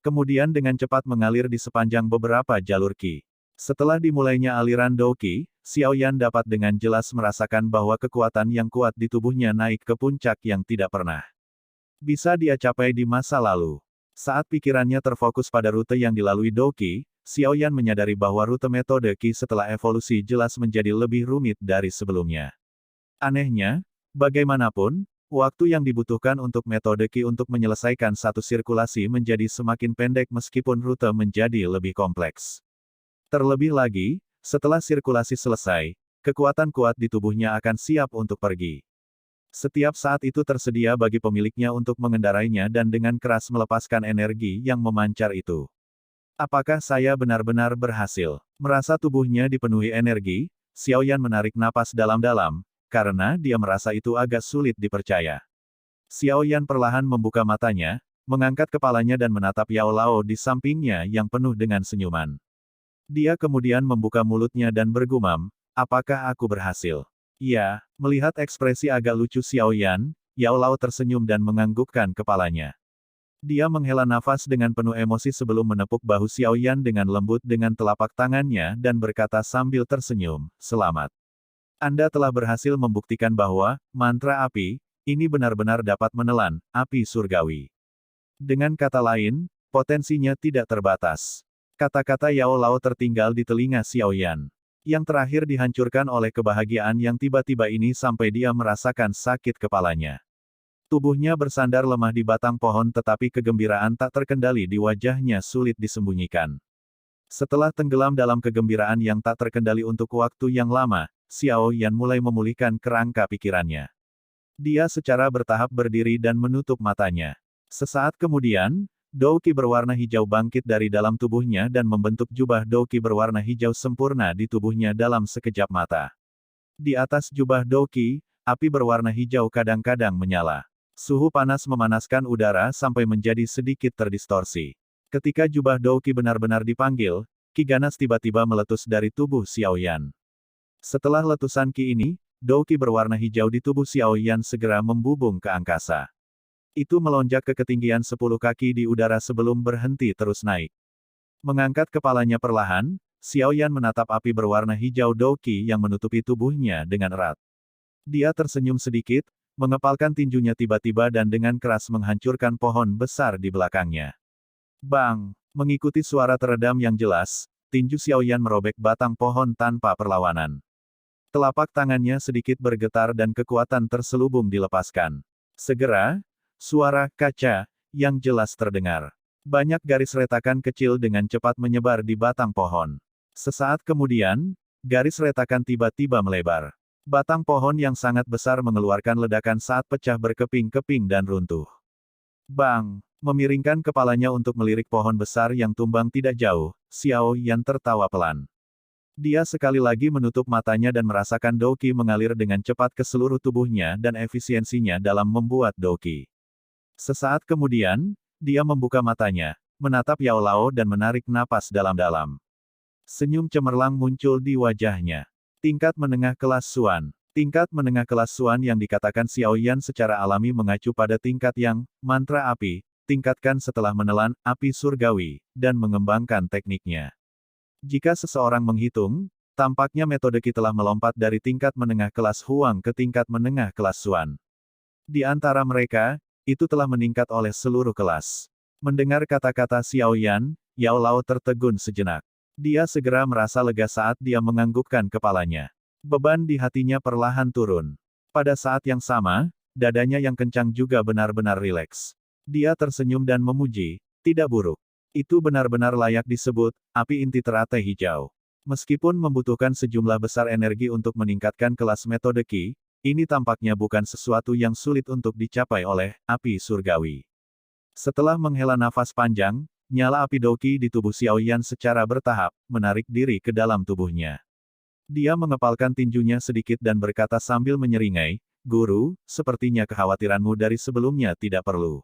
Kemudian dengan cepat mengalir di sepanjang beberapa jalur Qi. Setelah dimulainya aliran Douqi, Xiaoyan dapat dengan jelas merasakan bahwa kekuatan yang kuat di tubuhnya naik ke puncak yang tidak pernah bisa dia capai di masa lalu. Saat pikirannya terfokus pada rute yang dilalui Douqi, Xiaoyan menyadari bahwa rute metode Qi setelah evolusi jelas menjadi lebih rumit dari sebelumnya. Anehnya, bagaimanapun, waktu yang dibutuhkan untuk metode Qi untuk menyelesaikan satu sirkulasi menjadi semakin pendek meskipun rute menjadi lebih kompleks. Terlebih lagi, setelah sirkulasi selesai, kekuatan kuat di tubuhnya akan siap untuk pergi. Setiap saat itu tersedia bagi pemiliknya untuk mengendarainya dan dengan keras melepaskan energi yang memancar itu. Apakah saya benar-benar berhasil? Merasa tubuhnya dipenuhi energi, Xiaoyan menarik napas dalam-dalam, karena dia merasa itu agak sulit dipercaya. Xiaoyan perlahan membuka matanya, mengangkat kepalanya dan menatap Yao Lao di sampingnya yang penuh dengan senyuman. Dia kemudian membuka mulutnya dan bergumam, apakah aku berhasil? Ya, melihat ekspresi agak lucu Xiaoyan, Yao Lao tersenyum dan menganggukkan kepalanya. Dia menghela nafas dengan penuh emosi sebelum menepuk bahu Xiaoyan dengan lembut dengan telapak tangannya dan berkata sambil tersenyum, selamat. Anda telah berhasil membuktikan bahwa, mantra api, ini benar-benar dapat menelan, api surgawi. Dengan kata lain, potensinya tidak terbatas. Kata-kata Yao Lao tertinggal di telinga Xiaoyan. Yang terakhir dihancurkan oleh kebahagiaan yang tiba-tiba ini sampai dia merasakan sakit kepalanya. Tubuhnya bersandar lemah di batang pohon tetapi kegembiraan tak terkendali di wajahnya sulit disembunyikan. Setelah tenggelam dalam kegembiraan yang tak terkendali untuk waktu yang lama, Xiao Yan mulai memulihkan kerangka pikirannya. Dia secara bertahap berdiri dan menutup matanya. Sesaat kemudian, Douqi berwarna hijau bangkit dari dalam tubuhnya dan membentuk jubah Douqi berwarna hijau sempurna di tubuhnya dalam sekejap mata. Di atas jubah Douqi, api berwarna hijau kadang-kadang menyala. Suhu panas memanaskan udara sampai menjadi sedikit terdistorsi. Ketika jubah Douqi benar-benar dipanggil, Ki ganas tiba-tiba meletus dari tubuh Xiao Yan. Setelah letusan Ki ini, Douqi berwarna hijau di tubuh Xiao Yan segera membubung ke angkasa. Itu melonjak ke ketinggian 10 kaki di udara sebelum berhenti terus naik. Mengangkat kepalanya perlahan, Xiao Yan menatap api berwarna hijau Douqi yang menutupi tubuhnya dengan erat. Dia tersenyum sedikit, mengepalkan tinjunya tiba-tiba dan dengan keras menghancurkan pohon besar di belakangnya. Bang! Mengikuti suara teredam yang jelas, tinju Xiao Yan merobek batang pohon tanpa perlawanan. Telapak tangannya sedikit bergetar dan kekuatan terselubung dilepaskan. Segera, suara kaca yang jelas terdengar. Banyak garis retakan kecil dengan cepat menyebar di batang pohon. Sesaat kemudian, garis retakan tiba-tiba melebar. Batang pohon yang sangat besar mengeluarkan ledakan saat pecah berkeping-keping dan runtuh. Bang! Memiringkan kepalanya untuk melirik pohon besar yang tumbang tidak jauh, Xiao Yan tertawa pelan. Dia sekali lagi menutup matanya dan merasakan Douqi mengalir dengan cepat ke seluruh tubuhnya dan efisiensinya dalam membuat Douqi. Sesaat kemudian, dia membuka matanya, menatap Yao Lao dan menarik napas dalam-dalam. Senyum cemerlang muncul di wajahnya. Tingkat menengah kelas Xuan. Tingkat menengah kelas Xuan yang dikatakan Xiao Yan secara alami mengacu pada tingkat yang, mantra api, tingkatkan setelah menelan api surgawi, dan mengembangkan tekniknya. Jika seseorang menghitung, tampaknya metode Qi telah melompat dari tingkat menengah kelas Huang ke tingkat menengah kelas Xuan. Di antara mereka, itu telah meningkat oleh seluruh kelas. Mendengar kata-kata Xiao Yan, Yao Lao tertegun sejenak. Dia segera merasa lega saat dia menganggukkan kepalanya. Beban di hatinya perlahan turun. Pada saat yang sama, dadanya yang kencang juga benar-benar rileks. Dia tersenyum dan memuji, tidak buruk. Itu benar-benar layak disebut, api inti teratai hijau. Meskipun membutuhkan sejumlah besar energi untuk meningkatkan kelas metode Qi, ini tampaknya bukan sesuatu yang sulit untuk dicapai oleh api surgawi. Setelah menghela nafas panjang, nyala api Douqi di tubuh Xiao Yan secara bertahap, menarik diri ke dalam tubuhnya. Dia mengepalkan tinjunya sedikit dan berkata sambil menyeringai, Guru, sepertinya kekhawatiranmu dari sebelumnya tidak perlu.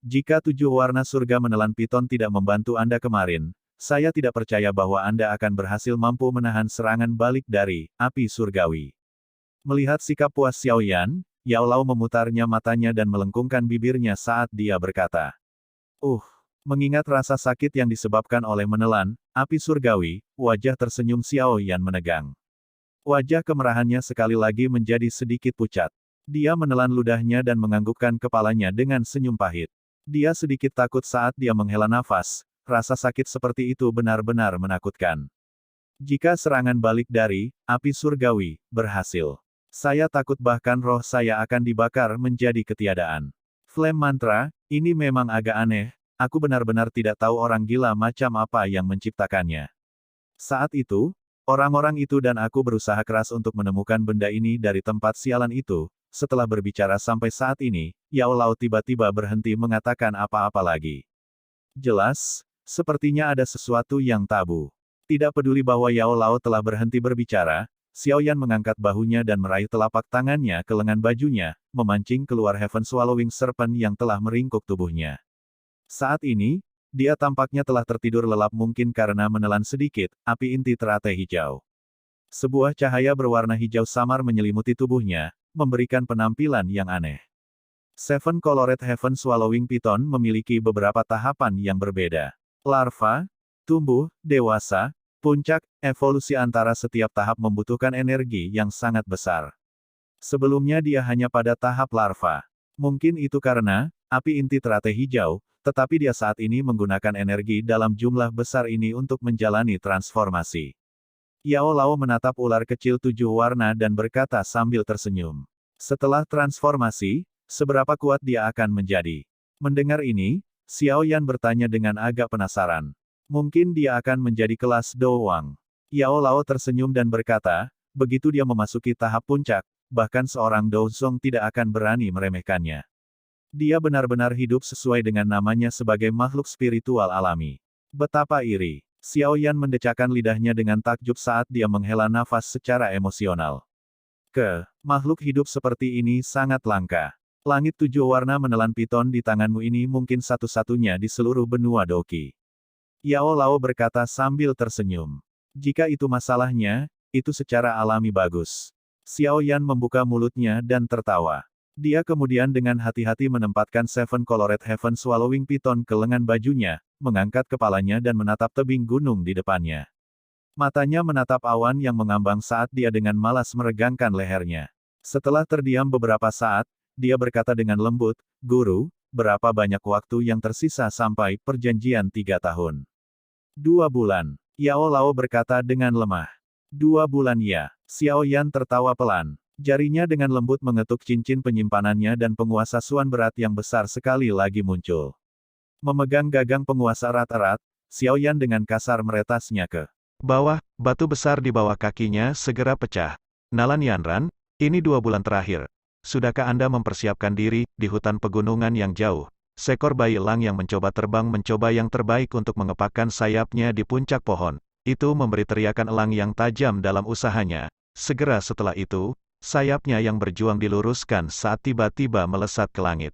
Jika 7 warna surga menelan piton tidak membantu Anda kemarin, saya tidak percaya bahwa Anda akan berhasil mampu menahan serangan balik dari api surgawi. Melihat sikap puas Xiao Yan, Yao Lao memutarnya matanya dan melengkungkan bibirnya saat dia berkata. Mengingat rasa sakit yang disebabkan oleh menelan api surgawi, wajah tersenyum Xiao Yan menegang. Wajah kemerahannya sekali lagi menjadi sedikit pucat. Dia menelan ludahnya dan menganggukkan kepalanya dengan senyum pahit. Dia sedikit takut saat dia menghela nafas, rasa sakit seperti itu benar-benar menakutkan. Jika serangan balik dari api surgawi berhasil, saya takut bahkan roh saya akan dibakar menjadi ketiadaan. Flame mantra, ini memang agak aneh, aku benar-benar tidak tahu orang gila macam apa yang menciptakannya. Saat itu, orang-orang itu dan aku berusaha keras untuk menemukan benda ini dari tempat sialan itu. Setelah berbicara sampai saat ini, Yao Lao tiba-tiba berhenti mengatakan apa-apa lagi. Jelas, sepertinya ada sesuatu yang tabu. Tidak peduli bahwa Yao Lao telah berhenti berbicara, Xiao Yan mengangkat bahunya dan meraih telapak tangannya ke lengan bajunya, memancing keluar Heaven Swallowing Serpent yang telah meringkuk tubuhnya. Saat ini, dia tampaknya telah tertidur lelap mungkin karena menelan sedikit api inti teratai hijau. Sebuah cahaya berwarna hijau samar menyelimuti tubuhnya, memberikan penampilan yang aneh. Seven Colored Heaven Swallowing Python memiliki beberapa tahapan yang berbeda. Larva, tumbuh, dewasa, puncak, evolusi antara setiap tahap membutuhkan energi yang sangat besar. Sebelumnya dia hanya pada tahap larva. Mungkin itu karena api inti teratai hijau, tetapi dia saat ini menggunakan energi dalam jumlah besar ini untuk menjalani transformasi. Yao Lao menatap ular kecil 7 warna dan berkata sambil tersenyum. Setelah transformasi, seberapa kuat dia akan menjadi? Mendengar ini, Xiao Yan bertanya dengan agak penasaran. Mungkin dia akan menjadi kelas doang. Yao Lao tersenyum dan berkata, begitu dia memasuki tahap puncak, bahkan seorang Dozong tidak akan berani meremehkannya. Dia benar-benar hidup sesuai dengan namanya sebagai makhluk spiritual alami. Betapa iri. Xiao Yan mendecakkan lidahnya dengan takjub saat dia menghela nafas secara emosional. Makhluk hidup seperti ini sangat langka. Langit 7 warna menelan piton di tanganmu ini mungkin satu-satunya di seluruh benua Doqi. Yao Lao berkata sambil tersenyum. Jika itu masalahnya, itu secara alami bagus. Xiao Yan membuka mulutnya dan tertawa. Dia kemudian dengan hati-hati menempatkan Seven Colored Heaven Swallowing Python ke lengan bajunya, mengangkat kepalanya dan menatap tebing gunung di depannya. Matanya menatap awan yang mengambang saat dia dengan malas meregangkan lehernya. Setelah terdiam beberapa saat, dia berkata dengan lembut, Guru, berapa banyak waktu yang tersisa sampai perjanjian 3 tahun? 2 bulan. Yao Lao berkata dengan lemah. 2 bulan ya. Xiao Yan tertawa pelan. Jarinya dengan lembut mengetuk cincin penyimpanannya dan penguasa suan berat yang besar sekali lagi muncul. Memegang gagang penguasa rat-rat, Xiao Yan dengan kasar meretasnya ke bawah, batu besar di bawah kakinya segera pecah. Nalan Yanran, ini 2 bulan terakhir. Sudahkah Anda mempersiapkan diri di hutan pegunungan yang jauh? Seekor bayi elang yang mencoba terbang mencoba yang terbaik untuk mengepakkan sayapnya di puncak pohon. Itu memberi teriakan elang yang tajam dalam usahanya. Segera setelah itu, sayapnya yang berjuang diluruskan saat tiba-tiba melesat ke langit.